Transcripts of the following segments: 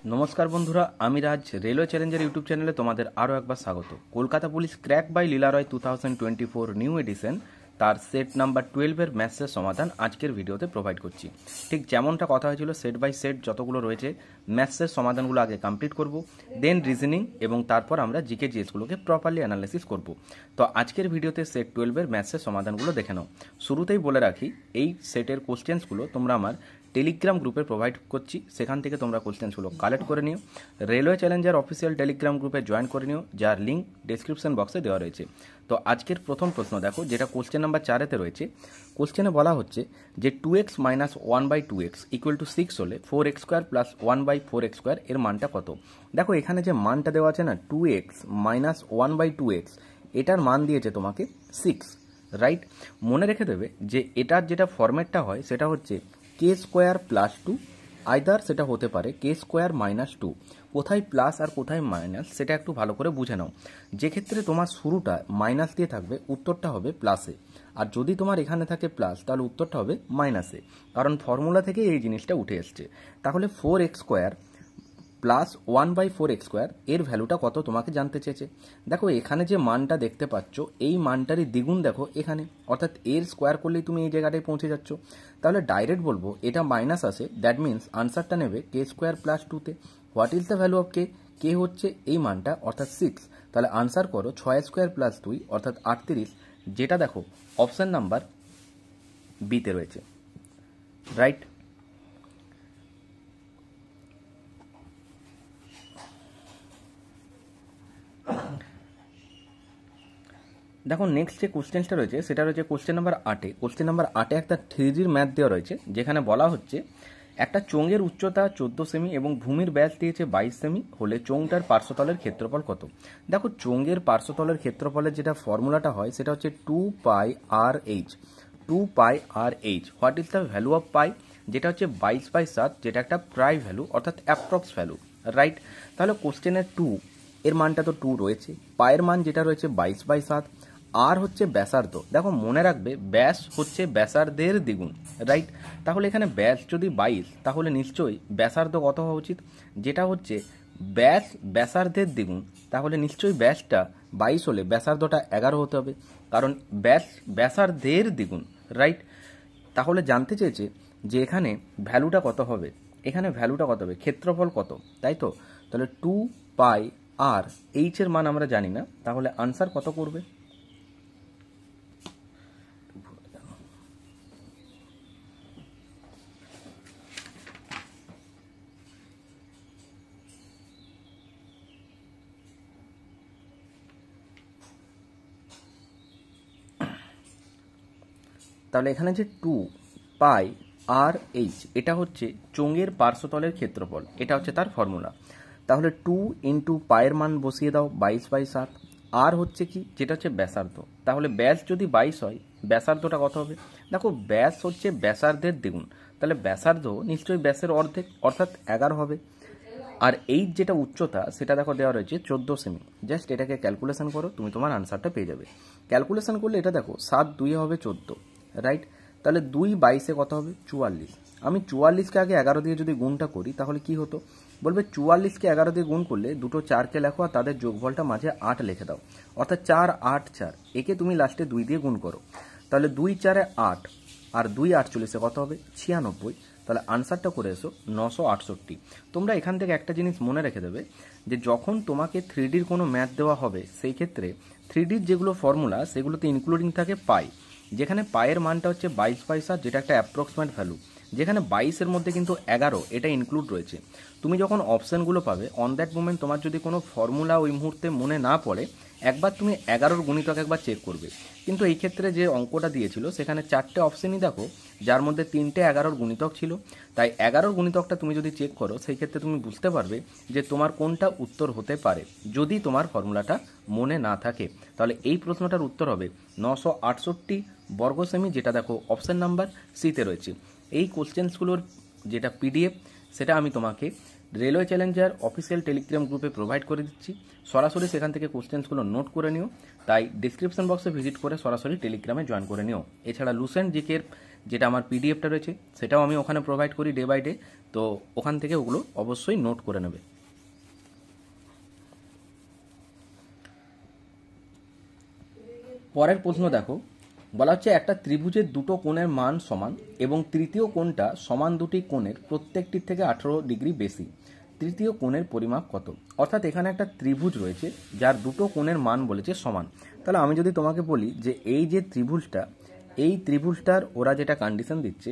নমস্কার বন্ধুরা, আমি রাজ রেলওয়ে চ্যালেঞ্জার ইউটিউব চ্যানেলে তোমাদের আরও একবার স্বাগত। Kolkata police crack by Leela Roy 2024 new edition তার সেট নাম্বার 12-এর ম্যাথসের সমাধান আজকের ভিডিওতে প্রোভাইড করছি। ঠিক যেমনটা কথা হয়েছিল, সেট বাই সেট যতগুলো রয়েছে ম্যাথসের সমাধানগুলো আগে কমপ্লিট করব, দেন রিজনিং এবং তারপর আমরা জিকে জিএসগুলোকে প্রপারলি অ্যানালাইসিস করব। তো আজকের ভিডিওতে সেট 12-এর ম্যাথসের সমাধানগুলো দেখে নাও। শুরুতেই বলে রাখি, এই সেটের কোশ্চেন্সগুলো তোমরা আমার টেলিগ্রাম গ্রুপে প্রোভাইড করছি, সেখান থেকে তোমরা কোশ্চেন্সগুলো কালেক্ট করে নিও। রেলওয়ে চ্যালেঞ্জার অফিসিয়াল টেলিগ্রাম গ্রুপে জয়েন করে নিও, যার লিঙ্ক ডেসক্রিপশন বক্সে দেওয়া রয়েছে। তো আজকের প্রথম প্রশ্ন দেখো, যেটা কোশ্চেন নাম্বার 4-এতে রয়েছে। কোশ্চেনে বলা হচ্ছে যে 2x minus 1/2x equal to 6 হলে 4x² প্লাস 1/4x² এর মানটা কত। দেখো এখানে যে মানটা দেওয়া আছে না, 2x মাইনাস 1/2x, এটার মান দিয়েছে তোমাকে 6, রাইট। মনে রেখে দেবে যে এটার যেটা ফরম্যাটটা হয় সেটা হচ্ছে k² প্লাস 2, আইদার সেটা হতে পারে k² মাইনাস 2। কোথায় প্লাস আর কোথায় মাইনাস সেটা একটু ভালো করে বুঝে নাও। যে ক্ষেত্রে তোমার শুরুটা মাইনাস দিয়ে থাকবে, উত্তরটা হবে প্লাসে, আর যদি তোমার এখানে থাকে প্লাস, তাহলে উত্তরটা হবে মাইনাসে, কারণ ফর্মুলা থেকে এই জিনিসটা উঠে এসছে। তাহলে 4x² প্লাস 1/4x² এর ভ্যালুটা কত তোমাকে জানতে চেয়েছে। দেখো এখানে যে মানটা দেখতে পাচ্ছ, এই মানটারই দ্বিগুণ দেখো এখানে, অর্থাৎ এর স্কোয়ার করলেই তুমি এই জায়গাটায় পৌঁছে যাচ্ছ। তাহলে ডাইরেক্ট বলবো এটা মাইনাস আসে, দ্যাট মিনস আনসারটা নেবে k² প্লাস 2-তে। What is the value of k হচ্ছে এই মানটা, অর্থাৎ 6। তাহলে আনসার করো 6² প্লাস 2 অর্থাৎ 38, যেটা দেখো অপশান নাম্বার বিতে রয়েছে, রাইট। দেখো নেক্সট যে কোশ্চেনটা রয়েছে সেটা রয়েছে কোশ্চেন নাম্বার 8-এ। কোশ্চেন নাম্বার 8-এ একটা 3Dর ম্যাথ দেওয়া রয়েছে, যেখানে বলা হচ্ছে একটা চোঙের উচ্চতা 14 সেমি এবং ভূমির ব্যাস দিয়েছে 22 সেমি হলে চোঙটার পার্শ্বতলের ক্ষেত্রফল কত। দেখো চোঙের পার্শ্বতলের ক্ষেত্রফলের যেটা ফর্মুলাটা হয় সেটা হচ্ছে 2πRh। 2πRh, what is the value of পাই, যেটা হচ্ছে 22/7, যেটা একটা প্রায় ভ্যালু অর্থাৎ অ্যাপ্রক্স ভ্যালু, রাইট। তাহলে কোশ্চেনের 2 এর মানটা তো 2 রয়েছে, পায়ের মান যেটা রয়েছে 22/7, আর হচ্ছে ব্যাসার্ধ। দেখো মনে রাখবে ব্যাস হচ্ছে ব্যাসার্ধের দ্বিগুণ, রাইট। তাহলে এখানে ব্যাস যদি 22, তাহলে নিশ্চয়ই ব্যাসার্ধ কত হওয়া উচিত, যেটা হচ্ছে ব্যাস ব্যাসার্ধের দ্বিগুণ। তাহলে নিশ্চয়ই ব্যাসটা 22 হলে ব্যাসার্ধটা 11 হতে হবে, কারণ ব্যাস ব্যাসার্ধের দ্বিগুণ, রাইট। তাহলে জানতে চেয়েছে যে এখানে ভ্যালুটা কত হবে, এখানে ভ্যালুটা কত হবে, ক্ষেত্রফল কত, তাই তো। তাহলে 2πRh এর মান আমরা জানি না, তাহলে আনসার কত করবে। তাহলে এখানে যে 2πRh এটা হচ্ছে চোঙের পার্শ্বতলের ক্ষেত্রফল, এটা হচ্ছে তার ফর্মুলা। তাহলে 2 ইন্টু পায়ের মান বসিয়ে দাও 22/7, আর হচ্ছে কি, যেটা হচ্ছে ব্যাসার্ধ। তাহলে ব্যাস যদি 22 হয়, ব্যাসার্ধটা কত হবে। দেখো ব্যাস হচ্ছে ব্যাসার্ধের দ্বিগুণ, তাহলে ব্যাসার্ধ নিশ্চয়ই ব্যাসের অর্ধেক অর্থাৎ 11 হবে। আর এই যেটা উচ্চতা সেটা দেখো দেওয়া রয়েছে 14 সেমি। জাস্ট এটাকে ক্যালকুলেশন করো, তুমি তোমার আনসারটা পেয়ে যাবে। ক্যালকুলেশন করলে এটা দেখো 7 2 হবে 14, রাইট। তাহলে 2/22 কত হবে, 44। আমি 44কে আগে 11 দিয়ে যদি গুণটা করি তাহলে কি হতো, বলবে 44কে 11 দিয়ে গুণ করলে দুটো 4কে লেখো আর তাদের যোগফলটা মাঝে 8 লিখে দাও, অর্থাৎ 4 8 4, একে তুমি লাস্টে 2 দিয়ে গুণ করো। তাহলে 2 4 8 আর 2 48 কত হবে, 96। তাহলে আনসারটা করে এসো 968। তোমরা এখান থেকে একটা জিনিস মনে রেখে দেবে, যে যখন তোমাকে 3Dর কোনো ম্যাথ দেওয়া হবে সেই ক্ষেত্রে 3Dর যেগুলো ফর্মুলা সেগুলোতে ইনক্লুডিং থাকে পাই, যেখানে পায়ের মানটা হচ্ছে 22/7, যেটা একটা অ্যাপ্রক্সিমেট ভ্যালু, যেখানে 22-এর মধ্যে কিন্তু 11 এটা ইনক্লুড রয়েছে। তুমি যখন অপশানগুলো পাবে অন দ্যাট মোমেন্ট তোমার যদি কোনো ফর্মুলা ওই মুহূর্তে মনে না পড়ে, একবার তুমি 11-র গুণিতক একবার চেক করবে। কিন্তু এই ক্ষেত্রে যে অঙ্কটা দিয়েছিল সেখানে 4টে অপশানই দেখো, যার মধ্যে 3টে 11-র গুণিতক ছিল। তাই 11-র গুণিতকটা তুমি যদি চেক করো সেই ক্ষেত্রে তুমি বুঝতে পারবে যে তোমার কোনটা উত্তর হতে পারে। যদি তোমার ফর্মুলাটা মনে না থাকে তাহলে এই প্রশ্নটার উত্তর হবে 968 বর্গ সেমি, যেটা দেখো অপশান নাম্বার সিতে রয়েছে। এই কোশ্চেন্সগুলোর যেটা পিডিএফ সেটা আমি তোমাকে রেলওয়ে চ্যালেঞ্জার অফিসিয়াল টেলিগ্রাম গ্রুপে প্রোভাইড করে দিচ্ছি, সরাসরি সেখান থেকে কোশ্চেন্সগুলো নোট করে নিও। তাই ডিসক্রিপশন বক্সে ভিজিট করে সরাসরি টেলিগ্রামে জয়েন করে নিও। এছাড়া লুসেন্ট জিকের যেটা আমার পিডিএফটা রয়েছে সেটাও আমি ওখানে প্রোভাইড করি ডে বাই ডে, তো ওখান থেকে ওগুলো অবশ্যই নোট করে নেবে। পরের প্রশ্ন দেখো, বলা হচ্ছে একটা ত্রিভুজের দুটো কোণের মান সমান এবং তৃতীয় কোণটা সমান দুটি কোণের প্রত্যেকটির থেকে 18 ডিগ্রি বেশি, তৃতীয় কোণের পরিমাপ কত? অর্থাৎ এখানে একটা ত্রিভুজ রয়েছে যার দুটো কোণের মান বলেছে সমান। তাহলে আমি যদি তোমাকে বলি যে এই যে ত্রিভুজটা, এই ত্রিভুজটার ওরা যেটা কন্ডিশন দিচ্ছে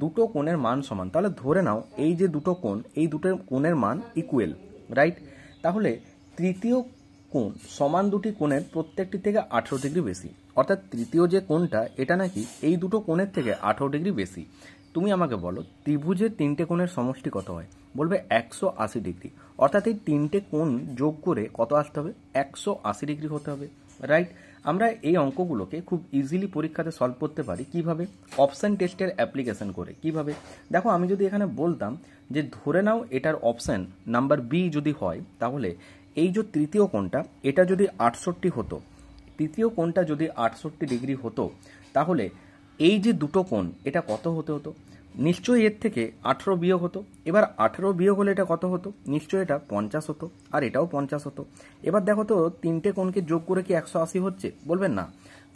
দুটো কোণের মান সমান, তাহলে ধরে নাও এই যে দুটো কোণ, এই দুটো কোণের মান ইকুয়াল, রাইট? তাহলে তৃতীয় কোণ সমান দুটি কোণের প্রত্যেকটি থেকে 18 ডিগ্রি বেশি, অর্থাৎ তৃতীয় যে কোণটা এটা নাকি এই দুটো কোণের থেকে 18 ডিগ্রি বেশি। তুমি আমাকে বলো ত্রিভুজের তিনটে কোণের সমষ্টি কত হয়? বলবে 180 ডিগ্রি, অর্থাৎ এই তিনটে কোণ যোগ করে কত আসতে হবে? 180 ডিগ্রি হতে হবে, রাইট? আমরা এই অঙ্কগুলোকে খুব ইজিলি পরীক্ষাতে সলভ করতে পারি কিভাবে? অপশন টেস্টের অ্যাপ্লিকেশন করে। কিভাবে? দেখো আমি যদি এখানে বলতাম যে ধরে নাও এটার অপশন নাম্বার বি যদি হয়, তাহলে এই যে তৃতীয় কোণটা এটা যদি 68 হতো, তৃতীয় কোণটা যদি 68 ডিগ্রি হতো, তাহলে এই যে দুটো কোণ এটা কত হতে হতো? নিশ্চয়ই এর থেকে 18 বিয়োগ হতো। এবার 18 বিয়োগ হলে এটা কত হতো? নিশ্চয়ই এটা 50 হতো, আর এটাও 50 হতো। এবার দেখো তো তিনটে কোণকে যোগ করে কি 180 হচ্ছে? বলবেন না,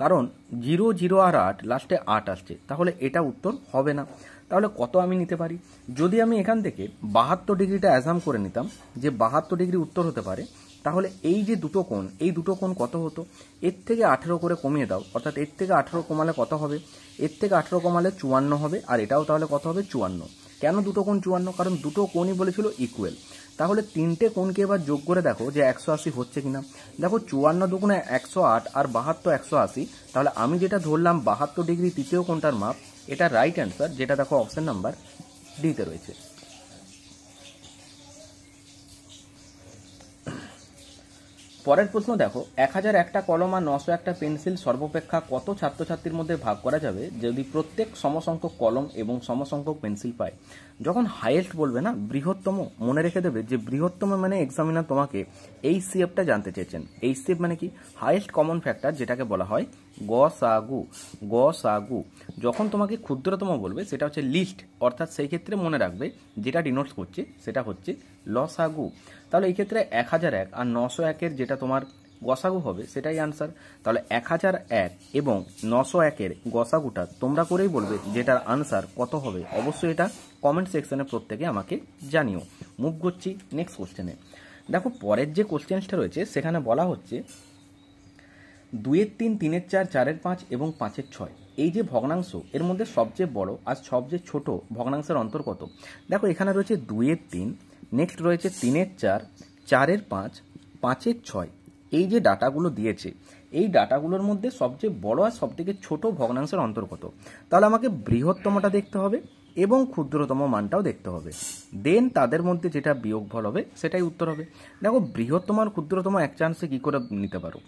কারণ 0 0 আর 8 লাস্টে 8 আসছে, তাহলে এটা উত্তর হবে না। তাহলে কত আমি নিতে পারি? যদি আমি এখান থেকে 72 ডিগ্রিটা অ্যাজাম করে নিতাম যে 72 ডিগ্রি উত্তর হতে পারে, তাহলে এই যে দুটো কোণ, এই দুটো কোণ কত হতো? এর থেকে 18 করে কমিয়ে দাও, অর্থাৎ এর থেকে 18 কমালে কত হবে? এর থেকে 18 কমালে 54 হবে, আর এটাও তাহলে কত হবে? 54। কেন দুটো কোণ 54? কারণ দুটো কোণই বলেছিল ইকুয়াল। তাহলে তিনটে কোণকে এবার যোগ করে দেখো যে 180 হচ্ছে কিনা। দেখো 54 দুগুণে 108 আর 72 180, তাহলে আমি যেটা ধরলাম 72 ডিগ্রি তৃতীয় কোণটার মাপ, এটা রাইট অ্যান্সার, যেটা দেখো অপশন নাম্বার ডিতে রয়েছে। পরের প্রশ্ন দেখো, 1001টা কলম আর 901টা পেন্সিল সর্বাপেক্ষা কত ছাত্রছাত্রীর মধ্যে ভাগ করা যাবে যদি প্রত্যেক সমসংখ্যক কলম এবং সমসংখ্যক পেন্সিল পায়? যখন হাইয়েস্ট বলবে না, বৃহত্তম, মনে রেখে দেবে যে বৃহত্তম মানে এক্সামিনার তোমাকে এই সিএফটা জানতে চেয়েছেন। এই সিএফ মানে কি? হাইয়েস্ট কমন ফ্যাক্টর, যেটাকে বলা হয় গসাগু। গসাগু যখন তোমাকে ক্ষুদ্রতম বলবে সেটা হচ্ছে লিস্ট, অর্থাৎ সেই ক্ষেত্রে মনে রাখবে যেটা ডিনোটস করছে সেটা হচ্ছে লসাগু। তাহলে এই ক্ষেত্রে 1001 আর 901-এর যেটা তোমার গসাগু হবে সেটাই আনসার। তাহলে 1001 এবং 901-এর গসাগুটা তোমরা করেই বলবে যেটার আনসার কত হবে। অবশ্যই এটা কমেন্ট সেকশনে প্রত্যেকে আমাকে জানিও। মুভ করছি নেক্সট কোশ্চেনে। দেখো পরের যে কোশ্চেনটা রয়েছে সেখানে বলা হচ্ছে 2-এর 3, 3-এর 4, 4-এর 5 এবং 5-এর 6 এই যে ভগ্নাংশ এর মধ্যে সবচেয়ে বড় আর সবচেয়ে ছোট ভগ্নাংশের অন্তর কত? দেখো এখানে রয়েছে 2-এর 3, নেক্সট রয়েছে 3-এর 4, 4-এর 5, 5-এর 6। এই যে ডাটাগুলো দিয়েছে এই ডাটাগুলোর মধ্যে সবচেয়ে বড় আর সবথেকে ছোট ভগ্নাংশের অন্তর কত? তাহলে আমাকে বৃহত্তমটা দেখতে হবে এবং ক্ষুদ্রতম মানটাও দেখতে হবে, দেন তাদের মধ্যে যেটা বিয়োগফল হবে সেটাই উত্তর হবে। দেখো বৃহত্তম আর ক্ষুদ্রতম এক চান্সে কী করে নিতে পারো?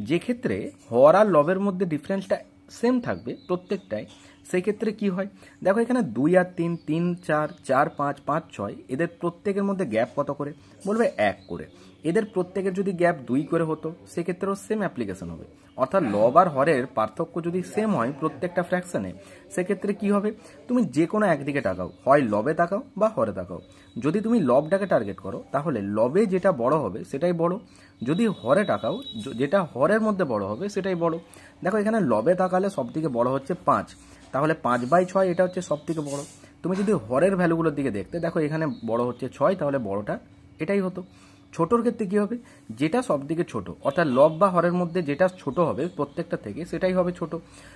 যে ক্ষেত্রে হর আর লবের মধ্যে ডিফারেন্সটা সেম থাকবে প্রত্যেকটাই, সেই ক্ষেত্রে কি হয়? দেখো এখানে 2 আর 3, 3 4, 4 5, 5 6 এদের প্রত্যেকের মধ্যে গ্যাপ কত করে? বলবে 1 করে। এদের প্রত্যেকের যদি গ্যাপ 2 করে হতো সেক্ষেত্রেও সেম অ্যাপ্লিকেশন হবে, অর্থাৎ লব আর হরের পার্থক্য যদি সেম হয় প্রত্যেকটা ফ্র্যাকশনে, সেক্ষেত্রে কি হবে? তুমি যে কোনো একদিকে তাকাও, হয় লবে তাকাও বা হরে তাকাও। যদি তুমি লবটাকে টার্গেট করো তাহলে লবে যেটা বড় হবে সেটাই বড়, যদি হরে তাকাও যেটা হরের মধ্যে বড় হবে সেটাই বড়। দেখো এখানে লবে তাকালে সব থেকে বড় হচ্ছে 5, তাহলে 5/6 এটা হচ্ছে সব থেকে বড়। তুমি যদি হরের ভ্যালুগুলোর দিকে দেখতে, দেখো এখানে বড় হচ্ছে 6, তাহলে বড়টা এটাই হতো। ছোটোর ক্ষেত্রে কী হবে? যেটা সব দিকে ছোটো, অর্থাৎ লব বা হরের মধ্যে যেটা ছোট হবে প্রত্যেকটা থেকে সেটাই হবে ছোট।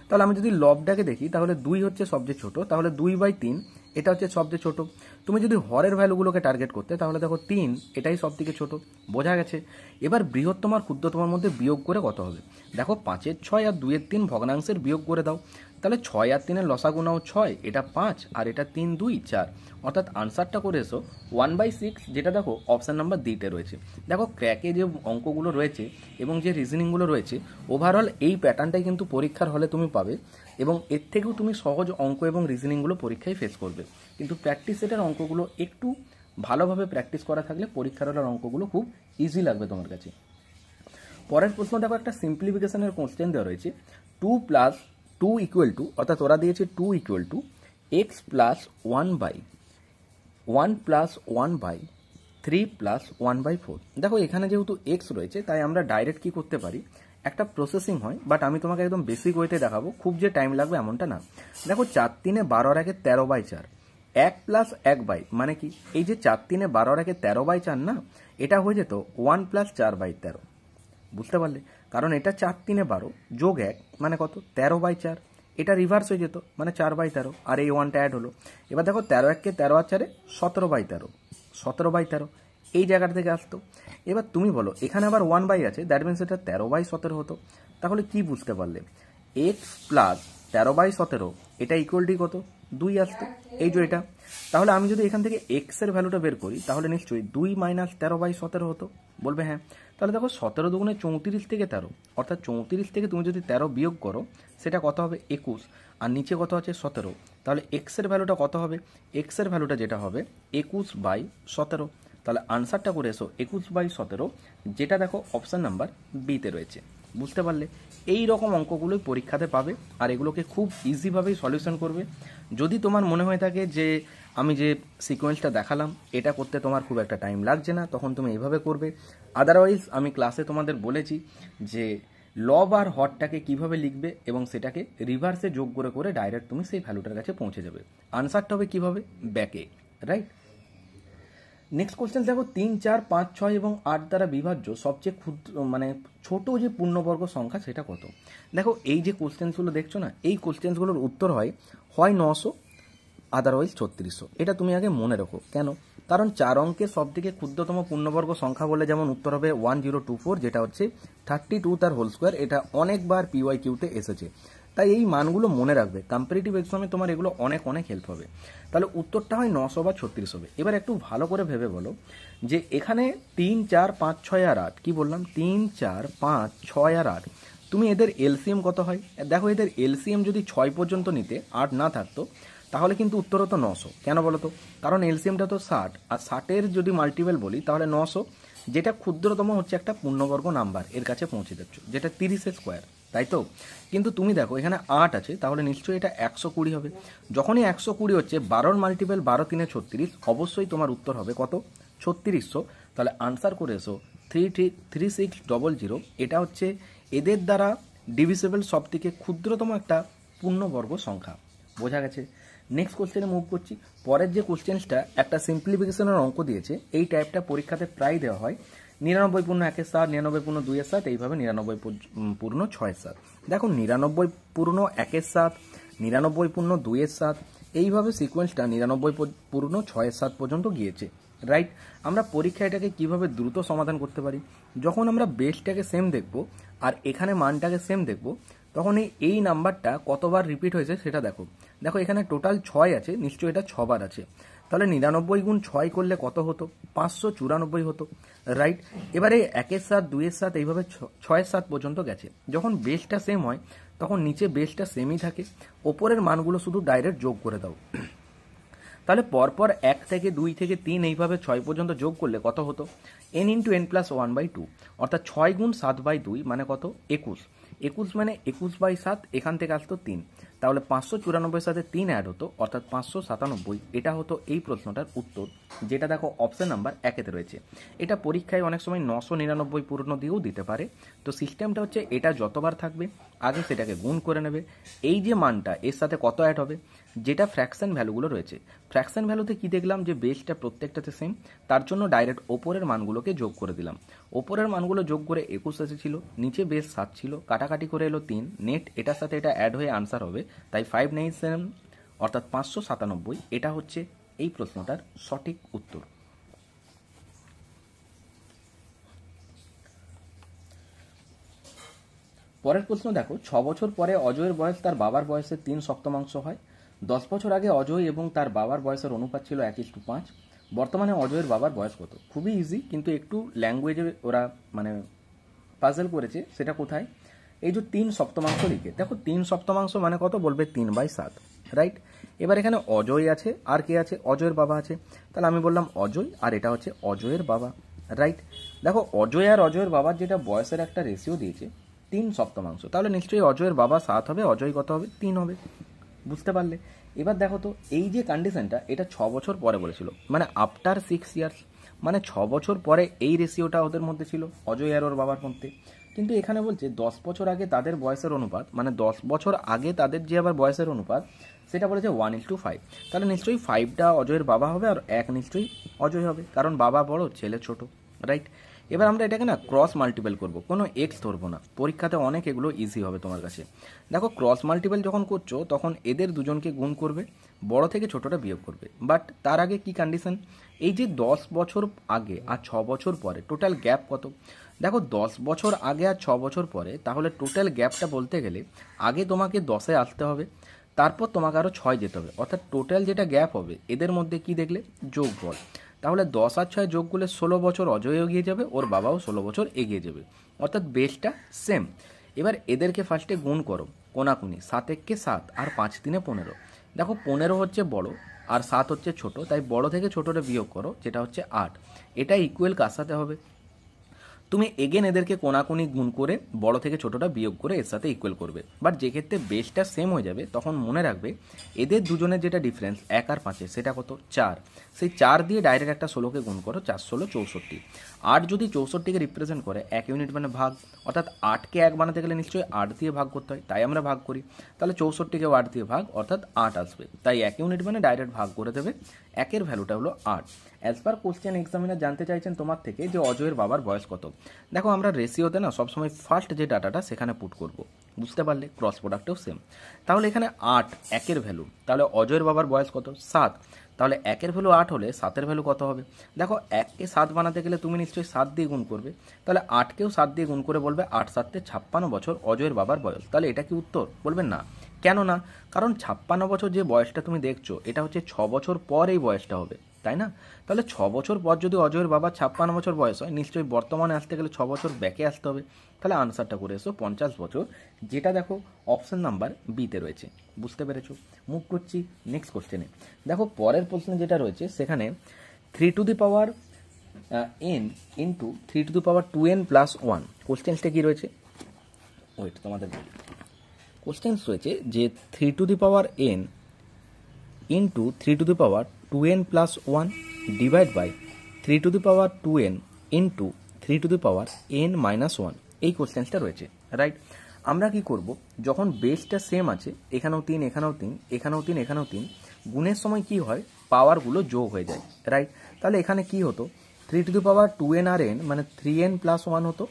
তাহলে আমি যদি লবটাকে দেখি তাহলে 2 হচ্ছে সবচেয়ে ছোট, তাহলে 2/3 এটা হচ্ছে সবচেয়ে ছোট। তুমি যদি হরের ভ্যালুগুলোকে টার্গেট করতে তাহলে দেখো 3 এটাই সব থেকে ছোট। বোঝা গেছে? এবার বৃহত্তম আর ক্ষুদ্রতমের মধ্যে বিয়োগ করে কত হবে? দেখো 5-এর 6 আর 2-এর 3 ভগ্নাংশের বিয়োগ করে দাও, তাহলে 6 আর 3-এর লসাগু নাও 6, এটা 5 আর এটা 3 2 4, অর্থাৎ আনসারটা করে এসো 1/6, যেটা দেখো অপশান নাম্বার ডিতে রয়েছে। দেখো ক্র্যাকে যে অঙ্কগুলো রয়েছে এবং যে রিজনিংগুলো রয়েছে ওভারঅল এই প্যাটার্নটাই কিন্তু পরীক্ষার হলে তুমি পাবে, এবং এর থেকেও তুমি সহজ অঙ্ক এবং রিজনিংগুলো পরীক্ষায় ফেস করবে। কিন্তু প্র্যাকটিস সেটের অঙ্কগুলো একটু ভালোভাবে প্র্যাকটিস করা থাকলে পরীক্ষার হলের অঙ্কগুলো খুব ইজি লাগবে তোমার কাছে। পরের প্রশ্ন দেখো, একটা সিম্পলিফিকেশনের কোশ্চেন দেওয়া রয়েছে 2 + টু ইকুয়াল টু, অর্থাৎ ওরা দিয়েছে two equal to x plus one by one plus one by three plus one by four. দেখো এখানে যেহেতু এক্স রয়েছে তাই আমরা ডাইরেক্ট কি করতে পারি, একটা প্রসেসিং হয়, বাট আমি তোমাকে একদম বেসিক ওয়েতে দেখাবো, খুব যে টাইম লাগবে এমনটা না। দেখো 4 3 12 আর 1 13 বাই 4, 1 প্লাস 1 বাই মানে কি, এই যে 4 3 12 আর 1 13 বাই 4 না, এটা হয়ে যেত 1 প্লাস 4 বাই 13। বুঝতে পারলে, কারণ এটা 4 3 12 যোগ 1 মানে কত, 13 বাই 4। এটা রিভার্স হয়ে যেত মানে 4 বাই 13, আর এই ওয়ানটা অ্যাড হলো। এবার দেখো 13 1 কে 13 আর 4 17 বাই 13, 17 বাই 13 এই জায়গাটা থেকে আসতো। এবার তুমি বলো এখানে আবার 1 বাই আছে, দ্যাট মিনস এটা 13 বাই 17 হতো। তাহলে কি বুঝতে পারলে, এক্স প্লাস 13 বাই 17 এটা ইকুয়ালটি কত, 2 আসতো, এই যে এটা। তাহলে আমি যদি এখান থেকে এক্স এর ভ্যালুটা বের করি তাহলে নিশ্চয়ই 2 মাইনাস 13 বাই 17 হতো, বলবে হ্যাঁ। তাহলে দেখো 17 দুগুণে 34 থেকে 13, অর্থাৎ 34 থেকে তুমি যদি 13 বিয়োগ করো সেটা কত হবে 21, আর নিচে কত আছে 17। তাহলে এক্স এর ভ্যালুটা কত হবে, এক্স এর ভ্যালুটা যেটা হবে 21 বাই 17। তাহলে আনসারটা করে এসো 21 বাই 17, যেটা দেখো অপশান নাম্বার বিতে রয়েছে। বুঝতে পারলে, এই রকম অঙ্কগুলোই পরীক্ষাতে পাবে, আর এগুলোকে খুব ইজিভাবেই সলিউশন করবে। যদি তোমার মনে হয়ে থাকে যে আমি যে সিকোয়েন্সটা দেখালাম এটা করতে তোমার খুব একটা টাইম লাগছে না, তখন তুমি এইভাবে করবে। আদারওয়াইজ আমি ক্লাসে তোমাদের বলেছি যে লব আর হরটাকে কিভাবে লিখবে এবং সেটাকে রিভার্সে যোগ করে করে ডাইরেক্ট তুমি সেই ভ্যালুটার কাছে পৌঁছে যাবে। আনসারটা হবে কিভাবে, ব্যাকে, রাইট। নেক্সট কোশ্চেন দেখো 3 4 5 6 এবং 8 দ্বারা বিভাজ্য সবচেয়ে ক্ষুদ্র মানে ছোট যে পূর্ণবর্গ সংখ্যা সেটা কত। দেখো এই যে কোশ্চেন্সগুলো দেখছো না, এই কোশ্চেন্সগুলোর উত্তর হয় 900, আদারওয়াইজ 3600। এটা তুমি আগে মনে রাখো, কেন, কারণ 4 অঙ্কের সব থেকে ক্ষুদ্রতম পূর্ণবর্গ সংখ্যা বলে যেমন উত্তর হবে 1024, যেটা হচ্ছে 32 তার হোল স্কোয়ার। এটা অনেকবার PYQতে এসেছে, তাই এই মানগুলো মনে রাখবে, কম্পারেটিভ এক্সামে তোমার এগুলো অনেক অনেক হেল্প হবে। তাহলে উত্তরটা হয় 900 বা 36 হবে। এবার একটু ভালো করে ভেবে বলো যে এখানে 3 4 5 6 আর 8, কি বললাম 3 4 5 6 আর 8, তুমি এদের এলসিএম কত হয়। দেখো এদের এলসিএম যদি 6 পর্যন্ত নিতে 8 না থাকতো তাহলে কিন্তু উত্তর হতো 900। কেন বলো তো, কারণ এলসিএমটা তো 60, আর 60-এর যদি মাল্টিপল বলি তাহলে 900, যেটা ক্ষুদ্রতম হচ্ছে একটা পূর্ণবর্গ নাম্বার, এর কাছে পৌঁছে যাচ্ছ, যেটা 30 স্কোয়ার, তাই তো। কিন্তু তুমি দেখো এখানে 8 আছে, তাহলে নিশ্চয়ই এটা 120 হবে। যখনই 120 হচ্ছে 12-র মাল্টিপল 12 3 36, অবশ্যই তোমার উত্তর হবে কত, 3600। তাহলে আনসার করে এসো 3600। এটা হচ্ছে এদের দ্বারা ডিভিসেবল সব থেকে ক্ষুদ্রতম একটা পূর্ণবর্গ সংখ্যা। বোঝা গেছে। নেক্সট কোশ্চেনে মুভ করছি। পরের যে কোশ্চেনটা একটা সিম্পলিফিকেশনের অঙ্ক দিয়েছে, এই টাইপটা পরীক্ষাতে প্রায় দেওয়া হয়। 99 পূর্ণ 1-এর 7, 99 পূর্ণ 2-এর 7, এইভাবে 99 পূর্ণ 6-এর 7। দেখো 99 পূর্ণ 1-এর 7, 99 পূর্ণ 2-এর 7, এইভাবে সিকোয়েন্সটা 99 পূর্ণ 6-এর 7 পর্যন্ত গিয়েছে, রাইট। আমরা পরীক্ষা এটাকে কিভাবে দ্রুত সমাধান করতে পারি, যখন আমরা বেসটাকে সেম দেখব আর এখানে মানটাকে সেম দেখব, তখন এই নাম্বারটা কতবার রিপিট হয়েছে সেটা দেখো। দেখো এখানে টোটাল 6 আছে, নিশ্চয়ই এটা 6 বার আছে। তাহলে 99 গুণ 6 করলে কত হতো, 594 হতো, রাইট। এবারে 1-এর 7, 2-এর 7, এইভাবে 6-এর 7 পর্যন্ত গেছে। যখন বেসটা সেম হয় তখন নিচে বেসটা সেমই থাকে, ওপরের মানগুলো শুধু ডাইরেক্ট যোগ করে দাও। তাহলে পরপর 1 থেকে 2 থেকে 3 এইভাবে 6 পর্যন্ত যোগ করলে কত হতো, n × n + 1/2, অর্থাৎ 6 গুণ 7/2 মানে কত, 21। 21 মানে 21 বাই 7, এখান থেকে আসতো 3, তাহলে 594 সাথে 3 অ্যাড হতো, অর্থাৎ 597। এটা হতো এই প্রশ্নটার উত্তর, যেটা দেখো অপশন নাম্বার 1-এতে রয়েছে। এটা পরীক্ষায় অনেক সময় 999 পূর্ণ দিয়েও দিতে পারে। তো সিস্টেমটা হচ্ছে এটা যতবার থাকবে আগে সেটাকে গুণ করে নেবে, এই যে মানটা এর সাথে কত অ্যাড হবে, যেটা ফ্র্যাকশন ভ্যালুগুলো রয়েছে। ফ্র্যাকশন ভ্যালুতে কি দেখলাম যে বেসটা প্রত্যেকটাতে সেম, তার জন্য ডাইরেক্ট ওপরের মানগুলোকে যোগ করে দিলাম। ওপরের মানগুলো যোগ করে 21 এসেছিল, নিচে বেস 7 ছিল, কাটাকাটি করে এলো 3, নেট এটার সাথে এটা অ্যাড হয়ে আনসার হবে, তাই 597 অর্থাৎ 597। এটা হচ্ছে এই প্রশ্নটার সঠিক উত্তর। পরের প্রশ্ন দেখো, 6 বছর পরে অজয়ের বয়স তার বাবার বয়সের 3 সপ্তমাংশ হয়। 10 বছর আগে অজয় এবং তার বাবার বয়সের অনুপাত ছিল 1:5। বর্তমানে অজয়ের বাবার বয়স কত। খুবই ইজি, কিন্তু একটু ল্যাঙ্গুয়েজে ওরা মানে পাজল করেছে। সেটা কোথায়, এই যে 3 সপ্তমাংশ লিখে দেখো, 3 সপ্তমাংশ মানে কত, বলবে 3/7, রাইট। এবার এখানে অজয় আছে, আর কে আছে, অজয়ের বাবা আছে, তাহলে আমি বললাম অজয়, আর এটা হচ্ছে অজয়ের বাবা, রাইট। দেখো অজয় আর অজয়ের বাবার যেটা বয়সের একটা রেশিও দিয়েছে 3 সপ্তমাংশ, তাহলে নিশ্চয়ই অজয়ের বাবা 7 হবে, অজয় কত হবে 3 হবে। বুঝতে পারলে? এবার দেখো তো এই যে কন্ডিশনটা এটা 6 বছর পরে বলেছিল, মানে আফটার 6 ইয়ার্স, মানে 6 বছর পরে এই রেশিওটা ওদের মধ্যে ছিল অজয় আর ওর বাবার মধ্যে। কিন্তু এখানে বলছে 10 বছর আগে তাদের বয়সের অনুপাত, মানে 10 বছর আগে তাদের যে আবার বয়সের অনুপাত সেটা বলেছে 1:5। তাহলে নিশ্চয়ই 5টা অজয়ের বাবা হবে আর 1 নিশ্চয়ই অজয় হবে, কারণ বাবা বড় ছেলে ছোট, রাইট? এবার আমরা এটাকে না ক্রস মাল্টিপল করব, কোনো এক্স ধরবো না, পরীক্ষাতে অনেক এগুলো ইজি হবে তোমার কাছে। দেখো ক্রস মাল্টিপল যখন করছো তখন এদের দুজনকে গুণ করবে, বড় থেকে ছোটটা বিয়োগ করবে। বাট তার আগে কি কন্ডিশন, এই যে 10 বছর আগে আর 6 বছর পরে টোটাল গ্যাপ কত? দেখো 10 বছর আগে আর 6 বছর পরে, তাহলে টোটাল গ্যাপটা বলতে গেলে আগে তোমাকে 10-এ আসতে হবে, তারপর তোমাকে আরও 6 যেতে হবে, অর্থাৎ টোটাল যেটা গ্যাপ হবে এদের মধ্যে কি দেখলে যোগফল। তাহলে 10 আর 6 যোগ করলে 16 বছর অজয় এগিয়ে যাবে, ওর বাবাও 16 বছর এগিয়ে যাবে, অর্থাৎ বেসটা সেম। এবার এদেরকে ফার্স্টে গুণ করো কোনাকুনি, 7 একে 7 আর 5 3 15। দেখো 15 হচ্ছে বড় আর 7 হচ্ছে ছোট, তাই বড় থেকে ছোটটা বিয়োগ করো যেটা হচ্ছে 8। এটা ইকুয়াল কার সাথে হবে? তুমি এগেন এদেরকে কোনাকুনি গুণ করে বড় থেকে ছোটটা বিয়োগ করে এর সাথে ইকুয়াল করবে। বাট যে ক্ষেত্রে বেসটা সেম হয়ে যাবে তখন মনে রাখবে এদের দুজনের যেটা ডিফারেন্স 1 আর 5 সেটা কত 4, সেই 4 দিয়ে ডাইরেক্ট একটা 16কে গুণ করো, 4 16 64। 8 যদি 64কে রিপ্রেজেন্ট করে 1 ইউনিট মানে ভাগ, অর্থাৎ 8কে 1 বানাতে গেলে নিশ্চয়ই 8 দিয়ে ভাগ করতে হয়, তাই আমরা ভাগ করি। তাহলে 64কে 8 দিয়ে ভাগ, অর্থাৎ 8 আসবে, তাই 1 ইউনিট মানে ডাইরেক্ট ভাগ করে দেবে, 1-এর ভ্যালুটা হলো 8। অ্যাজ পার কোশ্চেন এক্সামিনার জানতে চাইছেন তোমার থেকে যে অজয়ের বাবার বয়স কত। দেখো আমরা রেশিওতে না সবসময় ফার্স্ট যে ডাটাটা সেখানে পুট করব, বুঝতে পারলে? ক্রস প্রোডাক্টেও সেম। তাহলে এখানে 8 1-এর ভ্যালু, তাহলে অজয়ের বাবার বয়স কত 7, তাহলে 1-এর ভ্যালু 8 হলে 7-এর ভ্যালু কত হবে? দেখো 1কে 7 বানাতে গেলে তুমি নিশ্চয়ই 7 দিয়ে গুণ করবে, তাহলে 8কেও 7 দিয়ে গুণ করে বলবে 8 7 56 বছর অজয়ের বাবার বয়স। তাহলে এটা কি উত্তর? বলবেন না। কেন না? কারণ 56 বছর যে বয়সটা তুমি দেখছো এটা হচ্ছে 6 বছর পর এই বয়সটা হবে, তাই না? তাহলে 6 বছর পর যদি অজয়ের বাবার 56 বছর বয়স হয়, নিশ্চয়ই বর্তমানে আসতে গেলে 6 বছর ব্যাকে আসতে হবে। তাহলে আনসারটা করে এসো 50 বছর, যেটা দেখো অপশন নাম্বার বিতে রয়েছে। বুঝতে পেরেছো? মুভ করছি নেক্সট কোশ্চেনে। দেখো পরের প্রশ্নে যেটা রয়েছে সেখানে 3 to the power n into 3 to the power 2n plus 1, কোশ্চেন্সটা কী রয়েছে? ওয়েট তোমাদের বলি। কোশ্চেন্স রয়েছে যে 3 to the power n into 3 to the power 2n plus 1 divide by 3 to the power 2n into 3 to the power n minus 1, এই কোশ্চেন্সটা রয়েছে, right? আমরা কি করব, যখন বেসটা সেম আছে, এখানেও 3 এখানেও 3 এখানেও 3 এখানেও 3, গুণের সময় কি হয় পাওয়ারগুলো যোগ হয়ে যায়, রাইট? তাহলে এখানে কি হতো 3 to the power 2n R n মানে 3n প্লাস 1 হতো,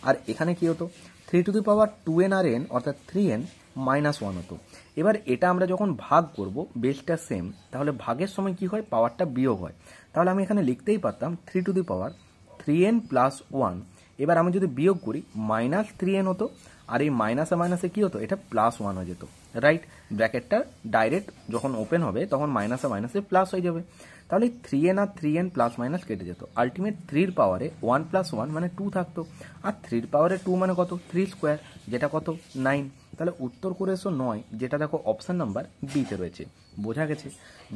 আর এখানে কি হতো 3 to the power 2n R n অর্থাৎ 3n মাইনাস 1 হতো। এবার এটা আমরা যখন ভাগ করব, বেসটা সেম, তাহলে ভাগের সময় কি হয় পাওয়ারটা বিয়োগ হয়। তাহলে আমি এখানে লিখতেই পারতাম 3 to the power 3n plus 1। এবার আমি যদি বিয়োগ করি মাইনাস 3n হতো, আর এই মাইনাসে মাইনাসে কী হতো এটা প্লাস 1 হয়ে যেত, রাইট? ব্র্যাকেটটা ডাইরেক্ট যখন ওপেন হবে তখন মাইনাসে মাইনাসে প্লাস হয়ে যাবে। তাহলে 3n আর 3n প্লাস মাইনাস কেটে যেত, আলটিমেট 3-র পাওয়ারে 1 প্লাস 1 মানে 2 থাকতো, আর 3-র পাওয়ারে 2 মানে কত 3 স্কোয়ার, যেটা কত 9। তাহলে উত্তর করে এসো 9, যেটা দেখো অপশান নাম্বার বিতে রয়েছে। বোঝা গেছে?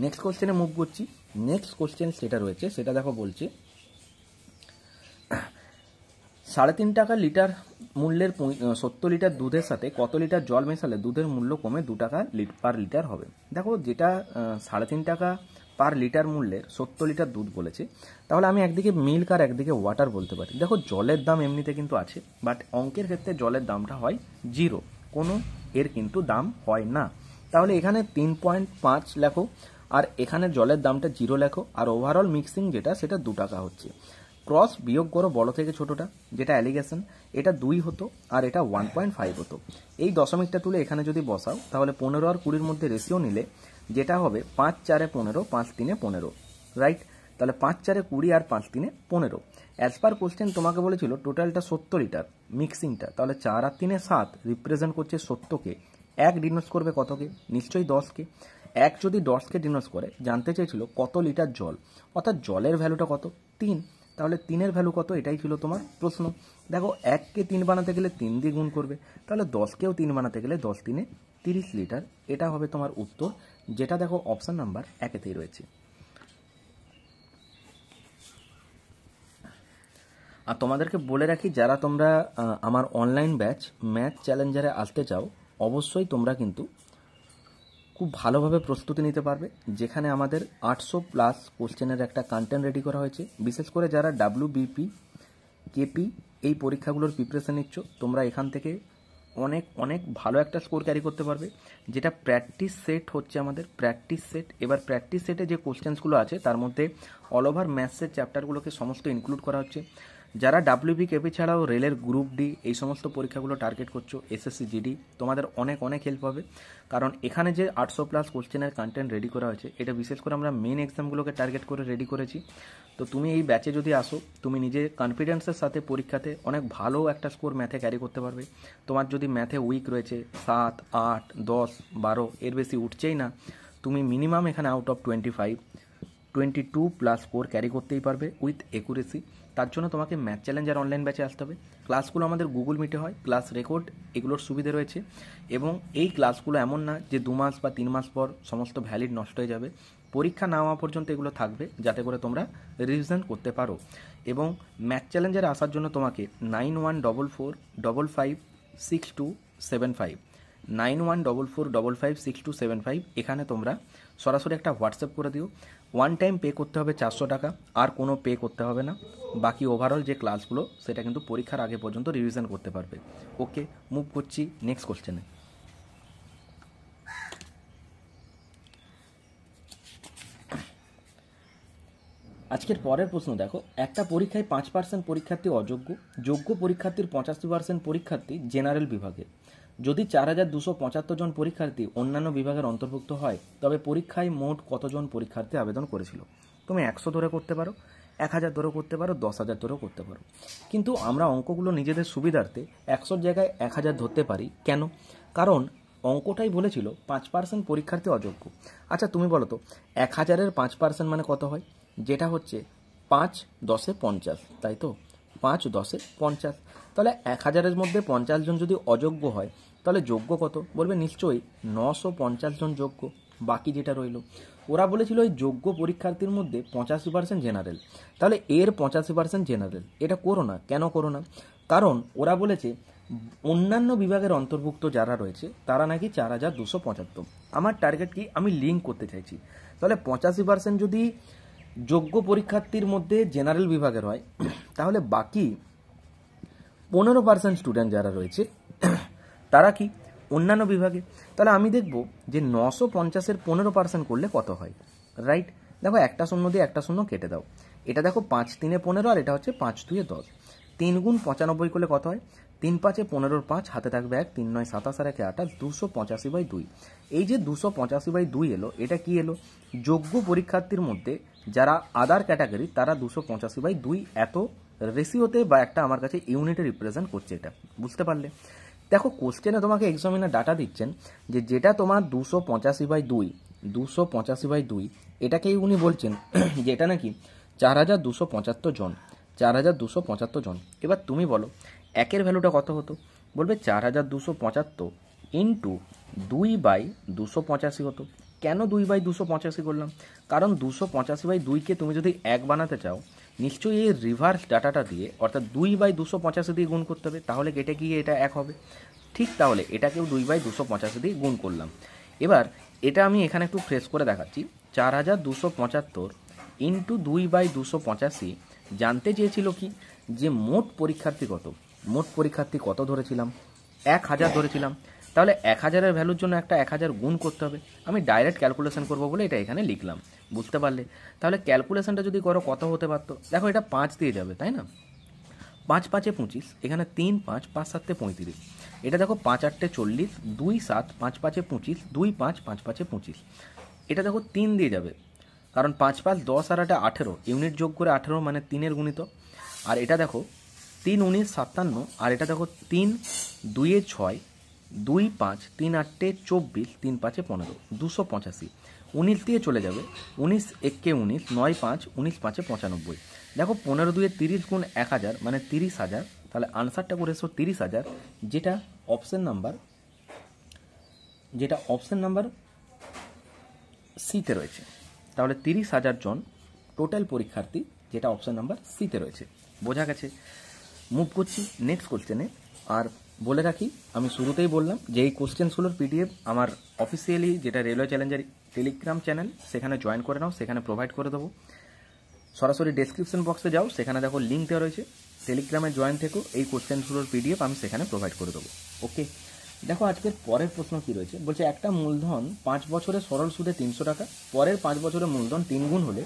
নেক্সট কোশ্চেনে মুভ করছি। নেক্সট কোশ্চেন সেটা রয়েছে, সেটা দেখো বলছে 3.5 টাকা লিটার মূল্যের 70 লিটার দুধের সাথে কত লিটার জল মেশালে দুধের মূল্য কমে 2 টাকা পার লিটার হবে। দেখো যেটা 3.5 টাকা পার লিটার মূল্যের 70 লিটার দুধ বলেছে, তাহলে আমি একদিকে মিল্ক আর একদিকে ওয়াটার বলতে পারি। দেখো জলের দাম এমনিতে কিন্তু আছে, বাট অঙ্কের ক্ষেত্রে জলের দামটা হয় 0, কোনো এর কিন্তু দাম হয় না। তাহলে এখানে 3.5 লেখো, আর এখানে জলের দামটা 0 লেখো, আর ওভারঅল মিক্সিং যেটা সেটা 2 টাকা হচ্ছে। ক্রস বিয়োগ করো বড় থেকে ছোটটা, যেটা অ্যালিগেশন, এটা 2 হতো আর এটা 1.5 হতো। এই দশমিকটা তুলে এখানে যদি বসাও তাহলে 15 আর 20-র মধ্যে রেশিও নিলে যেটা হবে 5 4 15 5 3 15, রাইট? তাহলে 5 4 20 আর 5 3 15। অ্যাজ পার কোশ্চেন তোমাকে বলেছিল টোটালটা 70 লিটার মিক্সিংটা, তাহলে 4 আর 3 7 রিপ্রেজেন্ট করছে 70কে, 1 ডিনোট করবে কতকে? নিশ্চয়ই 10কে। 1 যদি 10কে ডিনোট করে জানতে চেয়েছিল কত লিটার জল, অর্থাৎ জলের ভ্যালুটা কত 3, তাহলে 3-এর ভ্যালু কত এটাই ছিল তোমার প্রশ্ন। দেখো 1কে 3 বানাতে গেলে 3 দিয়ে গুণ করবে, তাহলে 10কেও 3 বানাতে গেলে 10 3 30 লিটার, এটা হবে তোমার উত্তর, যেটা দেখো অপশান নাম্বার 1-তেই রয়েছে। আর তোমাদেরকে বলে রাখি, যারা তোমরা আমার অনলাইন ব্যাচ ম্যাথ চ্যালেঞ্জারে আসতে চাও, অবশ্যই তোমরা কিন্তু খুব ভালোভাবে প্রস্তুতি নিতে পারবে, যেখানে আমাদের 800+ কোশ্চেনের একটা কন্টেন্ট রেডি করা হয়েছে। বিশেষ করে যারা WBP কেপি এই পরীক্ষাগুলোর প্রিপারেশন নিচ্ছ, তোমরা এখান থেকে অনেক অনেক ভালো একটা স্কোর ক্যারি করতে পারবে। যেটা প্র্যাকটিস সেট হচ্ছে আমাদের প্র্যাকটিস সেট। এবার প্র্যাকটিস সেটে যে কোশ্চেন্সগুলো আছে তার মধ্যে অল ওভার ম্যাথসের চ্যাপ্টারগুলোকে সমস্ত ইনক্লুড করা হচ্ছে। যারা WB কেপি ছাড়াও রেলের গ্রুপ ডি এই সমস্ত পরীক্ষাগুলো টার্গেট করছো, SSC GD, তোমাদের অনেক অনেক হেল্প হবে। কারণ এখানে যে 800+ কোশ্চেনের কন্টেন্ট রেডি করা হয়েছে, এটা বিশেষ করে আমরা মেন এক্সামগুলোকে টার্গেট করে রেডি করেছি। তো তুমি এই ব্যাচে যদি আসো, তুমি নিজে কনফিডেন্সের সাথে পরীক্ষাতে অনেক ভালো একটা স্কোর ম্যাথে ক্যারি করতে পারবে। তোমার যদি ম্যাথে উইক রয়েছে 7, 8, 10, 12 এর বেশি উঠছেই না, তুমি মিনিমাম এখানে আউট অফ 25, 22+ স্কোর ক্যারি করতেই পারবে উইথ একুরেসি। তার জন্য তোমাকে ম্যাথ চ্যালেঞ্জার অনলাইন ব্যাচে আসতে হবে। ক্লাসগুলো আমাদের গুগল মিটে হয়, ক্লাস রেকর্ড এগুলোর সুবিধে রয়েছে। এবং এই ক্লাসগুলো এমন না যে 2 মাস বা 3 মাস পর সমস্ত ভ্যালিড নষ্ট হয়ে যাবে। পরীক্ষা না হওয়া পর্যন্ত এগুলো থাকবে, যাতে করে তোমরা রিভিশন করতে পারো। এবং ম্যাথ চ্যালেঞ্জারে আসার জন্য তোমাকে 9144556275 9144556275 এখানে তোমরা সরাসরি একটা হোয়াটসঅ্যাপ করে দিও। ওয়ান টাইম পে করতে হবে 400 টাকা, আর কোনো পে করতে হবে না। বাকি ওভারঅল যে ক্লাসগুলো সেটা কিন্তু পরীক্ষার আগে পর্যন্ত রিভিশন করতে পারবে। ওকে, মুভ করছি নেক্সট কোশ্চেনে। আজকের পরের প্রশ্ন দেখো, একটা পরীক্ষায় 5% পরীক্ষার্থী অযোগ্য, যোগ্য পরীক্ষার্থীর 85% পরীক্ষার্থী জেনারেল বিভাগের। যদি 4275 জন পরীক্ষার্থী অন্যান্য বিভাগের অন্তর্ভুক্ত হয়, তবে পরীক্ষায় মোট কতজন পরীক্ষার্থী আবেদন করেছিল? তুমি 100 ধরে করতে পারো, 1000 ধরেও করতে পারো, 10,000 ধরেও করতে পারো। কিন্তু আমরা অঙ্কগুলো নিজেদের সুবিধার্থে 100 জায়গায় 1000 ধরতে পারি। কেন? কারণ অঙ্কটাই বলেছিল 5% পরীক্ষার্থী অযোগ্য। আচ্ছা তুমি বলো তো, 1000-এর 5% মানে কত হয়? যেটা হচ্ছে 5 10 50, তাই তো? 5 10 50। তাহলে 1000-এর মধ্যে 50 জন যদি অযোগ্য হয়, তাহলে যোগ্য কত? বলবে নিশ্চয়ই 950 জন যোগ্য। বাকি যেটা রইল, ওরা বলেছিল ওই যোগ্য পরীক্ষার্থীর মধ্যে 85% জেনারেল। তাহলে এর 85% জেনারেল। এটা করো না। কেন করো না? কারণ ওরা বলেছে অন্যান্য বিভাগের অন্তর্ভুক্ত যারা রয়েছে তারা নাকি 4275। আমার টার্গেট কি? আমি লিঙ্ক করতে চাইছি। তাহলে 85% যদি যোগ্য পরীক্ষার্থীর মধ্যে জেনারেল বিভাগের হয়, তাহলে বাকি 15% স্টুডেন্ট যারা রয়েছে তারা কি অন্যান্য বিভাগে। তাহলে আমি দেখব যে 950-এর 15% করলে কত হয়। রাইট? দেখো, একটা শূন্য দিয়ে একটা শূন্য কেটে দাও। এটা দেখো 5 3 15, আর এটা হচ্ছে 5 2 10। 3 গুণ 95 করলে কত হয়? 3 5 15, 5 হাতে থাকবে 1, 3 9 27 আর 1 28, 285/2। এই যে 285/2 এলো, এটা কি এলো? যোগ্য পরীক্ষার্থীর মধ্যে যারা আদার ক্যাটাগরি তারা 285/2 এত রেশিওতে বা একটা আমার কাছে ইউনিটে রিপ্রেজেন্ট করছে। এটা বুঝতে পারলে? দেখো, কোশ্চেনে তোমাকে এক্সামিনার ডাটা দিচ্ছেন যে যেটা তোমার 285/2 এটাকেই উনি বলছেন যে এটা নাকি 4275 জন। 4275 জন। এবার তুমি বলো একের ভ্যালুটা কত হতো? বলবে 4275 ইন্টু 2/285 হতো। কেন 2/285 করলাম? কারণ 285/2কে তুমি যদি 1 বানাতে চাও, নিশ্চয়ই এই রিভার্স ডাটাটা দিয়ে অর্থাৎ 2/285 দিয়ে গুণ করতে হবে, তাহলে কেটে গিয়ে এটা 1 হবে। ঠিক তাহলে এটাকেও 2/285 দিয়ে গুণ করলাম। এবার এটা আমি এখানে একটু ফ্রেশ করে দেখাচ্ছি। 4275 ইন্টু 2/285 জানতে চেয়েছিল কি যে মোট পরীক্ষার্থী কত। মোট পরীক্ষার্থী কত ধরেছিলাম? 1000 ধরেছিলাম। তাহলে 1000-এর ভ্যালুর জন্য একটা 1000 গুণ করতে হবে। আমি ডাইরেক্ট ক্যালকুলেশন করবো বলে এটা এখানে লিখলাম। বুঝতে পারলে? তাহলে ক্যালকুলেশনটা যদি করো কত হতে পারতো? দেখো, এটা 5 দিয়ে যাবে, তাই না? 5 5 25, এখানে 3 5 5 7 35। এটা দেখো 5 8 40, 2 7 5 5 25, 2 5 5 5 25। এটা দেখো 3 দিয়ে যাবে, কারণ 5 5 10 আর 8 18, ইউনিট যোগ করে 18 মানে 3-এর গুণিত। আর এটা দেখো 3 19 57, আর এটা দেখো 3 2 6, 2 5 3 8 24, 3 5 15, 285। 19 দিয়ে চলে যাবে, 19 1 19, 9 5 19 5 95। দেখো 15 2 30 গুণ 1000 মানে 30,000। তাহলে আনসারটা করে এসো 30,000, যেটা অপশন নাম্বার সিতে রয়েছে। তাহলে 30,000 জন টোটাল পরীক্ষার্থী, যেটা অপশন নাম্বার সিতে রয়েছে। বোঝা গেছে। মুভ করছি নেক্সট কোশ্চেনে। আর বলে রাখি, আমি শুরুতেই বললাম যে এই কোশ্চেনগুলোর পিডিএফ আমার অফিসিয়ালি যেটা রেলওয়ে চ্যালেঞ্জের টেলিগ্রাম চ্যানেল, সেখানে জয়েন করে নাও, সেখানে প্রোভাইড করে দেবো। সরাসরি ডেসক্রিপশন বক্সে যাও, সেখানে দেখো লিঙ্ক দেওয়া রয়েছে, টেলিগ্রামে জয়েন থেকো, এই কোশ্চেনগুলোর পিডিএফ আমি সেখানে প্রোভাইড করে দেবো। ওকে, দেখো আজকের পরের প্রশ্ন কি রয়েছে। বলছে একটা মূলধন 5 বছরে সরল সুদে 300 টাকা, পরের 5 বছরের মূলধন 3 গুণ হলে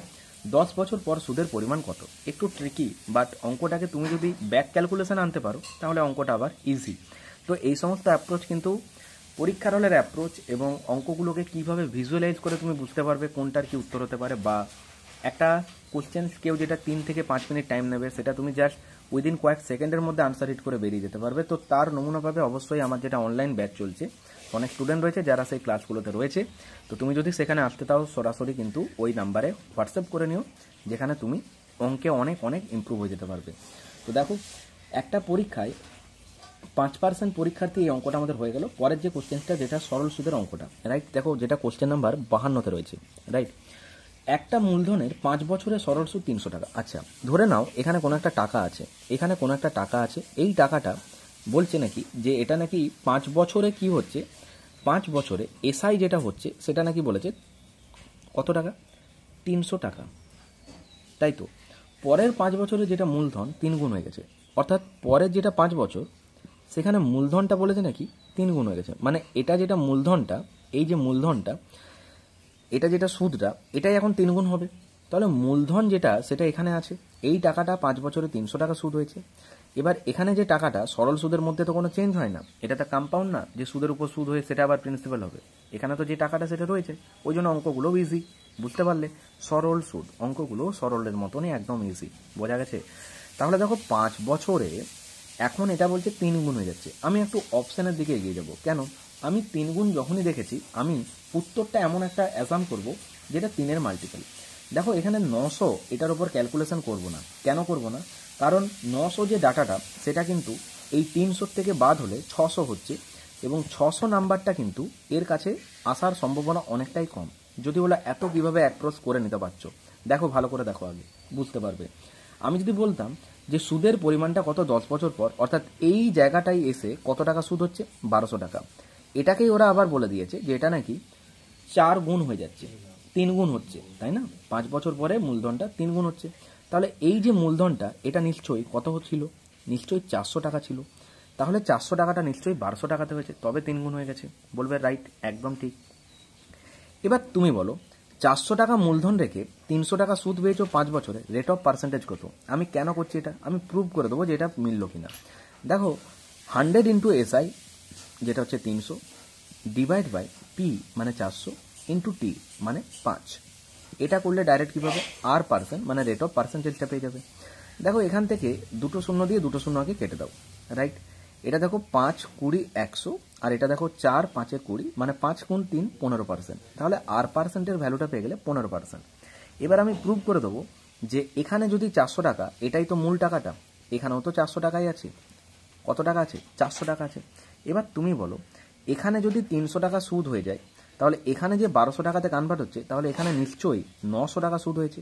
10 বছর পর সুদের পরিমাণ কত। একটু ট্রিকি, বাট অঙ্কটাকে তুমি যদি ব্যাক ক্যালকুলেশন আনতে পারো তাহলে অঙ্কটা আবার ইজি। তো এই সমস্ত অ্যাপ্রোচ কিন্তু পরীক্ষার হলের অ্যাপ্রোচ, এবং অঙ্কগুলোকে কিভাবে ভিজুয়ালাইজ করে তুমি বুঝতে পারবে কোনটার কি উত্তর হতে পারে, বা একটা কোশ্চেন কেউ যেটা 3 থেকে 5 মিনিট টাইম নেবে সেটা তুমি জাস্ট উইদিন কয়েক সেকেন্ডের মধ্যে আনসার হিট করে বেরিয়ে যেতে পারবে। তো তার নমুনা পাবে অবশ্যই আমার যেটা অনলাইন ব্যাচ চলছে, অনেক স্টুডেন্ট রয়েছে যারা সেই ক্লাসগুলোতে রয়েছে। তো তুমি যদি সেখানে আসতে চাও সরাসরি কিন্তু ওই নাম্বারে হোয়াটসঅ্যাপ করে নিও, যেখানে তুমি অঙ্কে অনেক অনেক ইমপ্রুভ হয়ে যেতে পারবে। তো দেখো, একটা পরীক্ষায় 5% পরীক্ষার্থী এই অঙ্কটা আমাদের হয়ে গেল। পরের যে কোশ্চেনটা যেটা সরল সুদের অঙ্কটা, রাইট, দেখো যেটা কোশ্চেন নাম্বার 52-তে রয়েছে, রাইট। একটা মূলধনের 5 বছরে সরল সুদ 300 টাকা। আচ্ছা, ধরে নাও এখানে কোনো একটা টাকা আছে, এখানে কোনো একটা টাকা আছে, এই টাকাটা বলছে নাকি যে এটা নাকি 5 বছরে কি হচ্ছে, 5 বছরে এসআই যেটা হচ্ছে সেটা নাকি বলেছে কত টাকা, 300 টাকা, তাই তো। পরের 5 বছরে যেটা মূলধন 3 গুণ হয়ে গেছে, অর্থাৎ পরের যেটা 5 বছর সেখানে মূলধনটা বলেছে নাকি 3 গুণ হয়ে গেছে। মানে এটা যেটা মূলধনটা, এই যে মূলধনটা, এটা যেটা সুদটা, এটাই এখন 3 গুণ হবে। তাহলে মূলধন যেটা সেটা এখানে আছে, এই টাকাটা 5 বছরে 300 টাকা সুদ হয়েছে। এবার এখানে যে টাকাটা সরল সুদের মধ্যে তো কোনো চেঞ্জ হয় না, এটা তো কম্পাউন্ড না যে সুদের উপর সুদ হয়ে সেটা আবার প্রিন্সিপাল হবে। এখানে তো যে টাকাটা সেটা রয়েছে, ওই জন্য অঙ্কগুলো ইজি। বুঝতে পারলে, সরল সুদ অঙ্কগুলো সরলের মতনই একদম ইজি। বোঝা গেছে। তাহলে দেখো 5 বছরে এখন এটা বলছে 3 গুণ হয়ে যাচ্ছে। আমি একটু অপশানের দিকে এগিয়ে যাব। কেন? আমি 3 গুণ যখনই দেখেছি আমি উত্তরটা এমন একটা অ্যাসাম করব যেটা 3-এর মাল্টিপল। দেখো এখানে 900, এটার উপর ক্যালকুলেশন করব না। কেন করব না? কারণ 900 যে ডাটাটা সেটা কিন্তু এই 300 থেকে বাদ হলে 600 হচ্ছে, এবং 600 নাম্বারটা কিন্তু এর কাছে আসার সম্ভাবনা অনেকটাই কম। যদি বলা এত কিভাবে অ্যাপ্রোচ করে নিতে পারছো, দেখো ভালো করে দেখো, আগে বুঝতে পারবে। আমি যদি বলতাম যে সুদের পরিমাণটা কত 10 বছর পর, অর্থাৎ এই জায়গাটাই এসে কত টাকা সুদ হচ্ছে, 1200 টাকা। এটাকেই ওরা আবার বলে দিয়েছে যে এটা নাকি 4 গুণ হয়ে যাচ্ছে, 3 গুণ হচ্ছে, তাই না? 5 বছর পরে মূলধনটা 3 গুণ হচ্ছে। তাহলে এই যে মূলধনটা এটা নিশ্চয়ই কত হচ্ছিল, নিশ্চয়ই 400 টাকা ছিল। তাহলে 400 টাকাটা নিশ্চয়ই 1200 টাকাতে হয়েছে, তবে 3 গুণ হয়ে গেছে। বলবে রাইট, একদম ঠিক। এবার তুমি বলো, 400 টাকা মূলধন রেখে 300 টাকা সুদ পেয়েছো 5 বছরে, রেট অফ পার্সেন্টেজ কত? আমি কেন করছি এটা, আমি প্রুভ করে দেবো যে এটা মিলল কিনা। দেখো 100 ইন্টু এসআই যেটা হচ্ছে 300 ডিভাইড বাই পি মানে 400 ইন্টু টি মানে 5। এটা করলে ডাইরেক্ট কীভাবে, আর পার্সেন্ট মানে রেট অফ পার্সেন্টেজটা পেয়ে যাবে। দেখো এখান থেকে 2 শূন্য দিয়ে 2 শূন্য আগে কেটে দাও, রাইট। এটা দেখো 5, 20, 100, আর এটা দেখো 4, 5, 20, মানে 5 গুণ 3 15%। তাহলে আর পার্সেন্টের ভ্যালুটা পেয়ে গেলে 15%। এবার আমি প্রুভ করে দেবো যে এখানে যদি 400 টাকা, এটাই তো মূল টাকাটা, এখানেও তো 400 টাকাই আছে। কত টাকা আছে? 400 টাকা আছে। এবার তুমি বলো, এখানে যদি 300 টাকা সুদ হয়ে যায়, তাহলে এখানে যে 1200 টাকাতে কনভার্ট হচ্ছে, তাহলে এখানে নিশ্চয়ই 900 টাকা সুদ হয়েছে।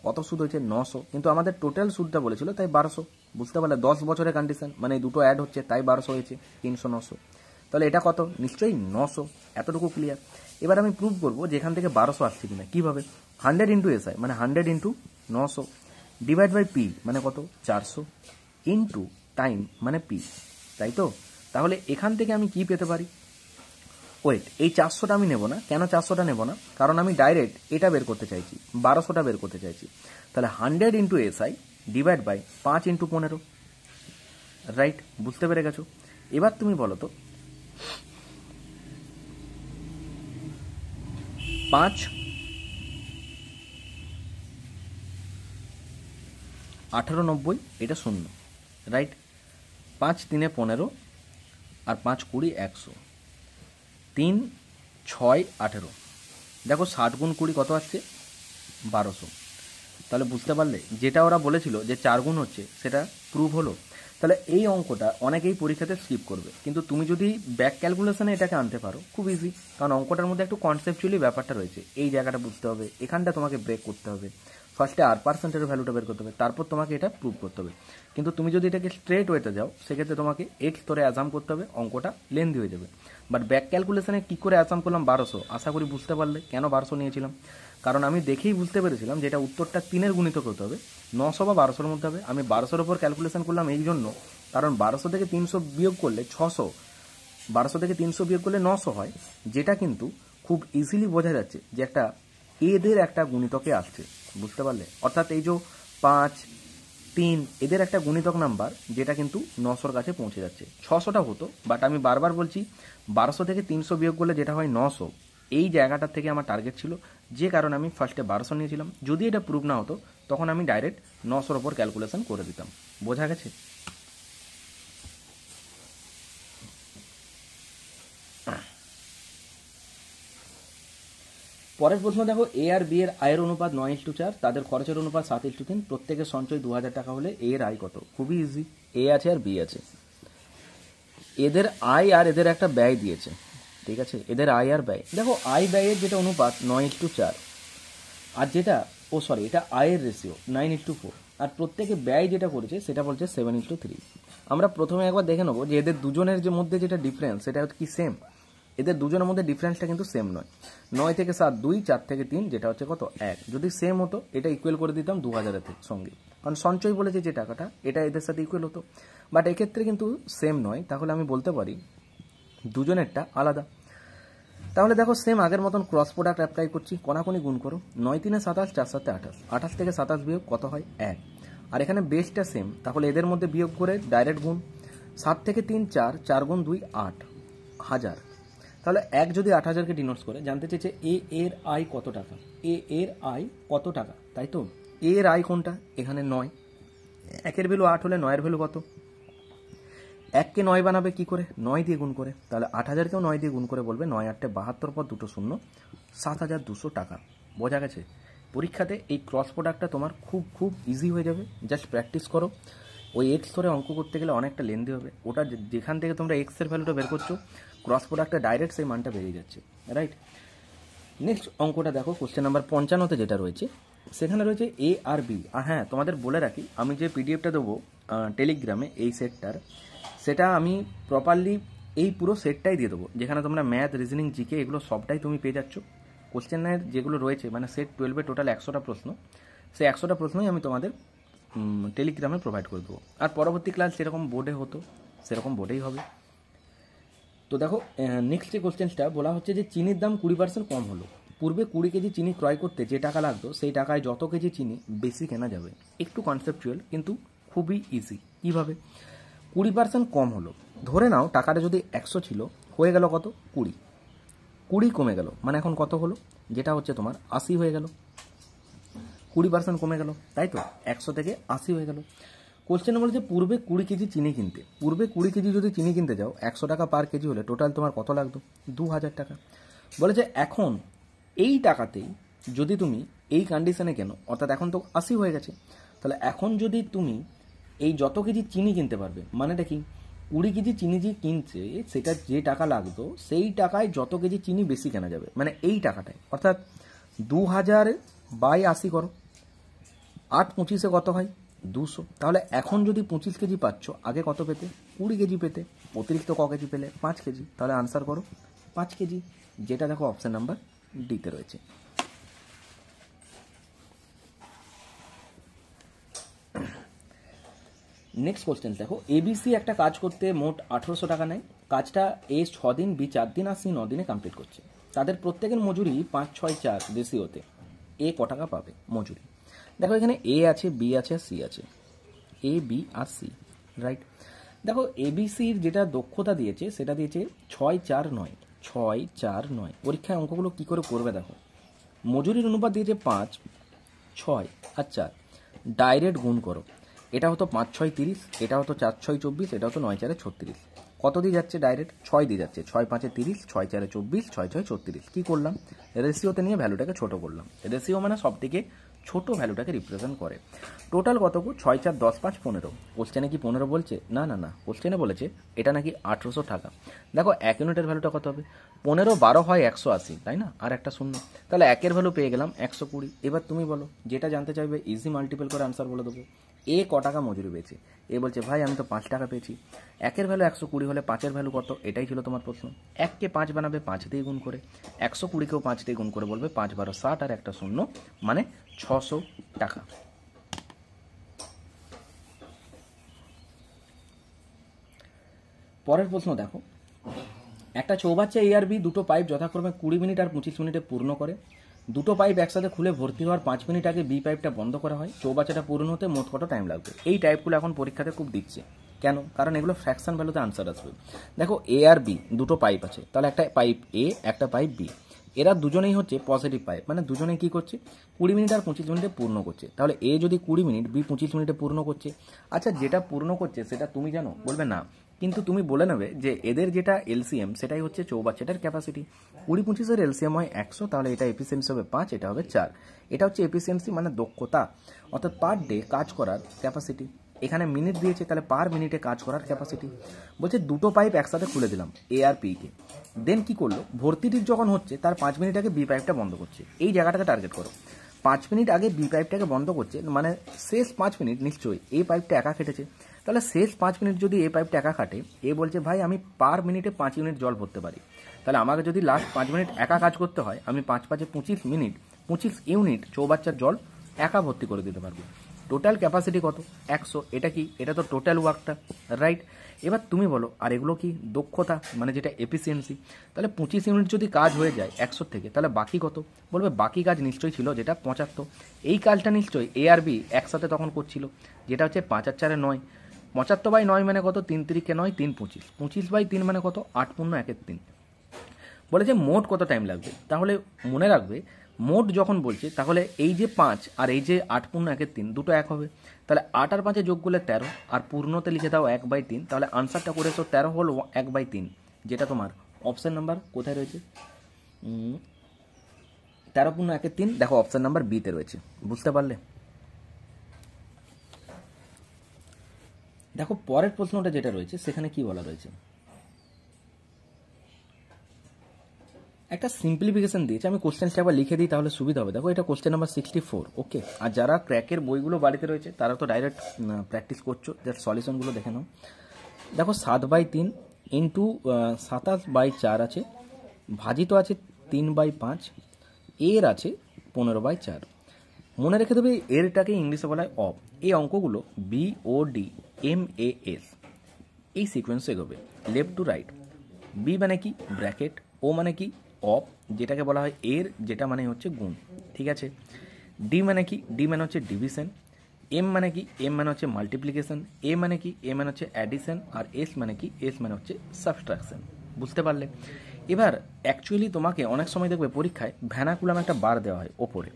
কত সুদ হয়েছে? 900। কিন্তু আমাদের টোটাল সুদটা বলেছিল তাই 1200। বুঝতে পারলে, 10 বছরের কন্ডিশন, মানে এই দুটো অ্যাড হচ্ছে তাই 1200 হয়েছে, 300 900। তাহলে এটা কত? নিশ্চয়ই 900। এতটুকু ক্লিয়ার। এবার আমি প্রুভ করবো যে এখান থেকে 1200 আসছে কিনা। কীভাবে? 100 ইন্টু এসআই মানে 100 ইন্টু 900 ডিভাইড বাই পি মানে কত, 400 ইন্টু টাইম মানে পি, তাই তো। তাহলে এখান থেকে আমি কি পেতে পারি? ওয়েট, এই 400টা আমি নেব না। কেন 400টা নেব না? কারণ আমি ডাইরেক্ট এটা বের করতে চাইছি, 1200টা বের করতে চাইছি। তাহলে 100 into SI divide by 5 into 15, right. বুঝতে পেরে গেছো? এবার তুমি বলো তো, 5 1890 এটা 0, রাইট। 5 3 15 আর 5 20 100, 3 6 18। দেখো 60 গুণ 20 কত আসছে? 1200। তাহলে বুঝতে পারলে, যেটা ওরা বলেছিল যে 4 গুণ হচ্ছে সেটা প্রুভ হলো। তাহলে এই অঙ্কটা অনেকেই পরীক্ষাতে স্কিপ করবে, কিন্তু তুমি যদি ব্যাক ক্যালকুলেশনে এটাকে আনতে পারো খুব ইজি। কারণ অঙ্কটার মধ্যে একটু কনসেপচুয়ালি ব্যাপারটা রয়েছে, এই জায়গাটা বুঝতে হবে, এখানটা তোমাকে ব্রেক করতে হবে। ফার্স্টে আর পার্সেন্টের ভ্যালুটা বের করতে হবে, তারপর তোমাকে এটা প্রুভ করতে হবে। কিন্তু তুমি যদি এটাকে স্ট্রেট ওয়েতে যাও সেক্ষেত্রে তোমাকে এক্স ধরে অ্যাজাম করতে হবে, অঙ্কটা লেন্দি হয়ে যাবে। বাট ব্যাক ক্যালকুলেশনে কী করে অ্যাজাম করলাম 1200, আশা করি বুঝতে পারলে কেন 1200 নিয়েছিলাম। কারণ আমি দেখেই বুঝতে পেরেছিলাম যে এটা উত্তরটা 3-এর গুণিতক হতে হবে, 900 বা 1200-র মধ্যে হবে। আমি 1200-র ওপর ক্যালকুলেশন করলাম এই জন্য, কারণ 1200 থেকে 300 বিয়োগ করলে 600, 1200 থেকে 300 বিয়োগ করলে 900 হয়, যেটা কিন্তু খুব ইজিলি বোঝা যাচ্ছে যে একটা এদের একটা গুণিতকে আসছে, বুঝতে পারলে। অর্থাৎ এই যে 5, 3 এদের একটা গুণিতক নাম্বার যেটা কিন্তু 900-র কাছে পৌঁছে যাচ্ছে। 600টা হতো, বাট আমি বারবার বলছি 1200 থেকে 300 বিয়োগ করলে যেটা হয় 900, এই জায়গাটার থেকে আমার টার্গেট ছিল, যে কারণে আমি ফার্স্টে 1200 নিয়েছিলাম। যদি এটা প্রুভ না হতো তখন আমি ডাইরেক্ট 900-র ওপর ক্যালকুলেশন করে দিতাম। বোঝা গেছে? পরের প্রশ্ন দেখো, এ আর বি এর আয়ের অনুপাত 9:4, তাদের খরচের অনুপাত 7:3, প্রত্যেকের সঞ্চয় 2000 টাকা হলে এ এর আয় কত? খুবই ইজি, এ আছে আর বি আছে, এদের আয় আর এদের একটা ব্যয় দিয়েছে, ঠিক আছে, এদের আয় আর ব্যয়। দেখো আয় ব্যয়ের যেটা অনুপাত 9:4, আর যেটা এটা আয়ের রেশিও 9:4, আর প্রত্যেকে ব্যয় যেটা করেছে সেটা বলছে 7:3। আমরা প্রথমে একবার দেখে নেবো যে এদের দুজনের যে মধ্যে যেটা ডিফারেন্স সেটা কি সেম। এদের দুজনের মধ্যে ডিফারেন্সটা কিন্তু সেম নয়। 9 থেকে 7 2, 4 থেকে 3 যেটা হচ্ছে কত 1। যদি সেম হতো এটা ইকুয়াল করে দিতাম 2000-এর সঙ্গে, কারণ সঞ্চয় বলেছে যে টাকাটা, এটা এদের সাথে ইকুয়াল হতো। বাট এক্ষেত্রে কিন্তু সেম নয়, তাহলে আমি বলতে পারি দুজনেরটা আলাদা। তাহলে দেখো সেম আগের মতন ক্রস প্রোডাক্ট অ্যাপ্লাই করছি, কোনাকুনি গুণ করো, 9 3 27, 4 7 28, 28 থেকে 27 বিয়োগ কত হয় 1। আর এখানে বেসটা সেম, তাহলে এদের মধ্যে বিয়োগ করে ডাইরেক্ট গুণ, 7 থেকে 3 4, 4 গুণ 2 8, 1000। তাহলে 1 যদি 8000-কে ডিনোটস করে, জানতে চেয়েছে এ এর আয় কত টাকা, এ এর আয় কত টাকা, তাই তো। এ এর আয় কোনটা, এখানে 9, 1-এর ভ্যালু 8 হলে 9-এর ভ্যালু কত, 1-কে 9 বানাবে কি করে, 9 দিয়ে গুণ করে। তাহলে 8000-কেও 9 দিয়ে গুণ করে বলবে 9 8 72, পর 2 শূন্য, 7200 টাকা। বোঝা গেছে? পরীক্ষাতে এই ক্রস প্রোডাক্টটা তোমার খুব খুব ইজি হয়ে যাবে, জাস্ট প্র্যাকটিস করো। ওই এক্স ধরে অঙ্ক করতে গেলে অনেকটা লেন্দি হবে, ওটা যেখান থেকে তোমরা এক্সের ভ্যালুটা বের করছো ক্রস প্রোডাক্টটা ডাইরেক্ট সেই মানটা বেরিয়ে যাচ্ছে, রাইট। নেক্সট অঙ্কটা দেখো, কোশ্চেন নাম্বার 55-তে যেটা রয়েছে সেখানে রয়েছে এ আর বি। আর হ্যাঁ, তোমাদের বলে রাখি আমি যে পিডিএফটা দেবো টেলিগ্রামে এই সেটটার, সেটা আমি প্রপারলি এই পুরো সেটটাই দিয়ে দেবো, যেখানে তোমরা ম্যাথ, রিজনিং, জিকে এগুলো সবটাই তুমি পেয়ে যাচ্ছ। কোশ্চেনের যেগুলো রয়েছে মানে সেট 12-এ টোটাল 100টা প্রশ্ন, সেই 100টা প্রশ্নই আমি তোমাদের টেলিগ্রামে প্রোভাইড করে দেবো। আর পরবর্তী ক্লাস যেরকম বোর্ডে হতো সেরকম বোর্ডেই হবে। তো দেখো নেক্সট যে কোশ্চেনটা বলা হচ্ছে যে চিনির দাম 20% কম হলো, পূর্বে 20 কেজি চিনি ক্রয় করতে যে টাকা লাগতো সেই টাকায় যত কেজি চিনি বেশি কেনা যাবে। একটু কনসেপচুয়াল কিন্তু খুবই ইজি। কীভাবে 20% কম হলো, ধরে নাও টাকাটা যদি 100 ছিল, হয়ে গেল কত 20, 20 কমে গেল, মানে এখন কত হলো, যেটা হচ্ছে তোমার 80 হয়ে গেল। 20% কমে গেল, তাই তো, 100 থেকে 80 হয়ে গেল। কোশ্চেনে বলেছে পূর্বে 20 কেজি চিনি কিনতে, পূর্বে 20 কেজি যদি চিনি কিনতে যাও 100 টাকা পার কেজি হলে টোটাল তোমার কত লাগতো 2000 টাকা। বলেছে এখন এই টাকাতেই যদি তুমি এই কন্ডিশনে কেন, অর্থাৎ এখন তো 80 হয়ে গেছে, তাহলে এখন যদি তুমি এই যত কেজি চিনি কিনতে পারবে, মানেটা কি 20 কেজি চিনি যে কিনছে সেটা যে টাকা লাগতো সেই টাকায় যত কেজি চিনি বেশি কেনা যাবে, মানে এই টাকাটায়। অর্থাৎ 2000/80 করো, 8 25-এ কত হয় 200। তাহলে এখন যদি 25 কেজি পাচ্ছ, আগে কত পেতে 20 কেজি পেতে, অতিরিক্ত ক কেজি পেলে 5 কেজি। তাহলে আনসার করো 5 কেজি, যেটা দেখো অপশন নাম্বার ডিতে রয়েছে। নেক্সট কোশ্চেন দেখো, এবিসি একটা কাজ করতে মোট 1800 টাকা নেয়, কাজটা এ 6 দিন, বি 4 দিন, আর সি 9 দিনে কমপ্লিট করছে। তাদের প্রত্যেকের মজুরি 5 6 4 রেশিওতে এ ক টাকা পাবে মজুরি। দেখো এখানে এ আছে, বি আছে, সি আছে, A B R C, right. দেখো এবিসির যেটা দক্ষতা দিয়েছে সেটা দিয়েছে 6 4 9, 6 4 9। পরীক্ষায় অঙ্কগুলো কি করে করবে দেখো, মজুরির অনুপাত দিয়েছে 5 6 আর 4, ডাইরেক্ট গুণ করো। এটা হতো 5 6 30, এটা হতো 4 6 24, এটা হতো 9 4 36। কত দিয়ে যাচ্ছে, ডাইরেক্ট 6 দিয়ে যাচ্ছে, 6 5 30, 6 4 24, 6 6 36। কী করলাম, রেশিওতে নিয়ে ভ্যালুটাকে ছোট করলাম। রেশিও মানে সব থেকে ছোট ভ্যালুটাকে রিপ্রেজেন্ট করে। টোটাল কত গো? 6 4 10 5 15। কোশ্চেনে কি 15 বলছে? না না না, কোশ্চেনে বলেছে এটা নাকি 1800 টাকা। দেখো 1 ইউনিটের ভ্যালুটা কত হবে? 15 12 হয় 180, তাই না? আর একটা শূন্য, তাহলে একের ভ্যালু পেয়ে গেলাম 120। এবার তুমি বলো, যেটা জানতে চাইবে ইজি মাল্টিপল করে আনসার বলে দেবো। এ ক টাকা মজুরি পেয়েছে? এ বলছে ভাই আমি তো 5 টাকা পেয়েছি। একের ভ্যালু 120 হলে 5-এর ভ্যালু কত? এটাই ছিল তোমার প্রশ্ন। 1কে 5 বানাবে 5 দিয়ে গুণ করে, 120কেও 5 দিয়ে গুণ করে বলবে 5 12 60 আর একটা শূন্য, মানে 600 টাকা। পরের প্রশ্ন দেখো, একটা চৌবাচ্চা এ আর বি দুটো পাইপ যথাক্রমে 20 মিনিট আর 25 মিনিটে পূর্ণ করে। দুটো পাইপ একসাথে খুলে ভর্তি হওয়ার 5 মিনিট আগে বি পাইপটা বন্ধ করা হয়। চৌবাচ্চাটা পূর্ণ হতে মোট কত টাইম লাগবে? এই টাইপগুলো এখন পরীক্ষাতে খুব দিচ্ছে। কেন? কারণ এগুলো ফ্র্যাকশন ভ্যালুতে আনসার আসবে। দেখো এ আর বি দুটো পাইপ আছে, তাহলে একটা পাইপ এ একটা পাইপ বি। এরা দুজনেই হচ্ছে পজিটিভ পাইপ, মানে দুজনেই কি করছে? 20 মিনিট আর 25 মিনিটে পূর্ণ করছে। তাহলে এ যদি 20 মিনিট, বি 25 মিনিটে পূর্ণ করছে। আচ্ছা, যেটা পূর্ণ করছে সেটা তুমি জানো? বলবে না, কিন্তু তুমি বলে নেবে যে এদের যেটা এলসিএম সেটাই হচ্ছে চৌবাচ্চাটার ক্যাপাসিটি। 20-25-এর এলসিএম হয় 100, তাহলে এটা এফিসিয়েন্সি হবে 5, এটা হবে 4। এটা হচ্ছে এফিসিয়েন্সি মানে দক্ষতা, অর্থাৎ পার ডে কাজ করার ক্যাপাসিটি। এখানে মিনিট দিয়েছে, তাহলে পার মিনিটে কাজ করার ক্যাপাসিটি। বলছে দুটো পাইপ একসাথে খুলে দিলাম এ আর পি কে, দেন কি করলো? ভর্তিটির যখন হচ্ছে তার 5 মিনিট আগে বি পাইপটা বন্ধ করছে। এই জায়গাটাকে টার্গেট করো। 5 মিনিট আগে বি পাইপটাকে বন্ধ করছে, মানে শেষ 5 মিনিট নিশ্চয়ই এই পাইপটা একা কেটেছে। তাহলে শেষ 5 মিনিট যদি এই পাইপটা একা কাটে, এ বলছে ভাই আমি পার মিনিটে 5 ইউনিট জল ভরতে পারি। তাহলে আমাকে যদি লাস্ট 5 মিনিট একা কাজ করতে হয়, আমি 5 5 25 মিনিট 25 ইউনিট চৌবাচ্চার জল একা ভর্তি করে দিতে পারবো। টোটাল ক্যাপাসিটি কত? 100। এটা কি? এটা তো টোটাল ওয়ার্কটা, রাইট? এবার তুমি বলো, আর এগুলো কি? দক্ষতা, মানে যেটা এফিসিয়েন্সি। তাহলে 25 ইউনিট যদি কাজ হয়ে যায় 100 থেকে, তাহলে বাকি কত? বলবে বাকি কাজ নিশ্চয়ই ছিল যেটা 75। এই কাজটা নিশ্চয়ই এ আর বি একসাথে তখন করছিল, যেটা হচ্ছে 5 আর 4 9। 75/9 মানে কত? 3 3 9 3 25। 25/3 মানে কত? 8 পূর্ণ 1 3। বলে যে মোট কত টাইম লাগবে? তাহলে মনে রাখবে, মোট যখন বলছে তাহলে এই যে 5 আর এই যে 8 পূর্ণ 1 3 দুটো এক হবে। তাহলে 8 আর 5 যোগ করলে 13, আর পূর্ণতে লিখে দাও 1/3। তাহলে আনসারটা করেছো 13 হল 1/3, যেটা তোমার অপশন নাম্বার কোথায় রয়েছে? 13 পূর্ণ 1 3, দেখো অপশন নাম্বার বিতে রয়েছে। বুঝতে পারলে? দেখো পরের প্রশ্নটা যেটা রয়েছে সেখানে কি বলা রয়েছে, একটা সিম্পলিফিকেশন দিয়েছে। আমি কোশ্চেনটা আবার লিখে দিই তাহলে সুবিধা হবে। দেখো এটা কোশ্চেন নাম্বার 64, ওকে? আর যারা ক্র্যাকের বইগুলো বাড়িতে রয়েছে তারা তো ডাইরেক্ট প্র্যাকটিস করছো, জাস্ট সলিউশনগুলো দেখে নাও। দেখো 7/3 ইন্টু 27/4 আছে, ভাজিত আছে 3/5, এর আছে 15/4। মনে রেখে দেবে এরটাকে ইংলিশে বলা হয় অফ। এই অঙ্কগুলো BOD MAS এই সিকোয়েন্সে এগোবে, লেফট টু রাইট। বি মানে কি? ব্র্যাকেট। ও মানে কি? অফ, যেটাকে বলা হয় এর, যেটা মানে হচ্ছে গুণ, ঠিক আছে? ডি মানে কি? ডি মানে হচ্ছে ডিভিশন। এম মানে কি? এম মানে হচ্ছে মাল্টিপ্লিকেশন। এ মানে কি? এ মানে হচ্ছে অ্যাডিশন। আর এস মানে কি? এস মানে হচ্ছে সাবস্ট্রাকশন। বুঝতে পারলে? এবার অ্যাকচুয়ালি তোমাকে অনেক সময় দেখবে পরীক্ষায় ভ্যানাকুলাম একটা বার দেওয়া হয় ওপরে,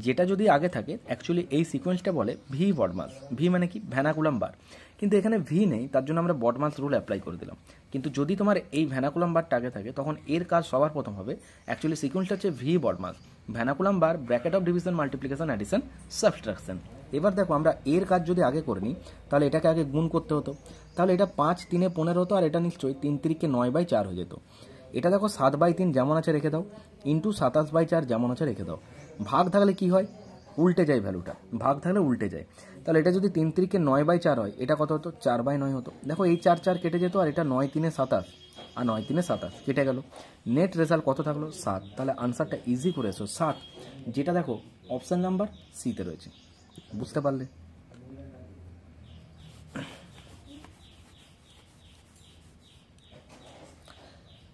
যেটা যদি আগে থাকে অ্যাকচুয়ালি এই সিকোয়েন্সটা বলে ভি বডমাস। ভি মানে কি? ভ্যানাকুলাম বার। কিন্তু এখানে ভি নেই, তার জন্য আমরা বডমাস রুল অ্যাপ্লাই করে দিলাম। কিন্তু যদি তোমার এই ভ্যানাকুলাম বারটা আগে থাকে, তখন এর কাজ সবার প্রথম হবে। অ্যাকচুয়ালি সিকোয়েন্সটা হচ্ছে V BODMAS, vinculum bar, bracket of division, multiplication, addition, subtraction. এবার দেখো আমরা এর কাজ যদি আগে করে নিই, তাহলে এটাকে আগে গুণ করতে হতো। তাহলে এটা 5 3 15 হতো, আর এটা নিশ্চয়ই 3 3 9/4 হয়ে যেত। এটা দেখো 7/3 যেমন আছে রেখে দাও, ইন্টু 27/4 যেমন আছে রেখে দাও। ভাগ থাকলে কি হয়? উল্টে যায় ভ্যালুটা, ভাগ থাকলে উল্টে যায়। তাহলে এটা যদি 3 3 9/4 হয়, এটা কত হতো? 4/9 হতো। দেখো এই 4 4 কেটে যেত, আর এটা 9 3 27, আর 9 3 27 কেটে গেল। নেট রেজাল্ট কত থাকলো? 7। তাহলে আনসারটা ইজি করে এসো 7, যেটা দেখো অপশন নাম্বার সিতে রয়েছে। বুঝতে পারলে?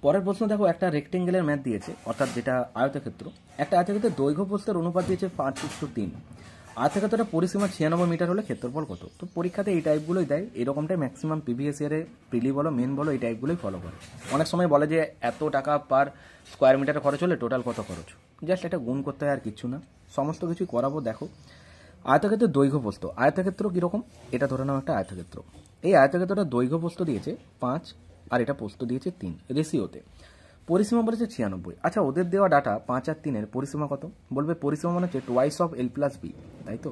পরের প্রশ্ন দেখো, একটা রেক্টেঙ্গেলের ম্যাথ দিয়েছে, অর্থাৎ যেটা আয়তক্ষেত্র। একটা আয়তক্ষেত্রের দৈর্ঘ্য প্রস্থের অনুপাত দিয়েছে 5:3। আয়তক্ষেত্রটা পরিসীমা 96 মিটার হলে ক্ষেত্রফল কত? তো পরীক্ষাতে এই টাইপগুলোই দেয়, এরকমটাই ম্যাক্সিমাম প্রিভিয়াস ইয়ারে প্রিলি বলো মেন বলো এই টাইপগুলোই ফলো করে। অনেক সময় বলে যে এত টাকা পার স্কোয়ার মিটার খরচ হলে টোটাল কত খরচ, জাস্ট এটা গুণ করতে হয় আর কিচ্ছু না। সমস্ত কিছুই করাবো। দেখো আয়তক্ষেত্রের দৈর্ঘ্য প্রস্থ, আয়তক্ষেত্র কীরকম? এটা ধরে নাও একটা আয়তক্ষেত্র। এই আয়তক্ষেত্রটা দৈর্ঘ্য প্রস্থ দিয়েছে 5, আর এটা প্রস্থ দিয়েছে 3 রেশিওতে। পরিসীমা বলেছে 96। আচ্ছা, ওদের দেওয়া ডাটা 5 আর 3-এর পরিসীমা কত? বলবে পরিসীমা মানে হচ্ছে twice of L plus B, তাই তো?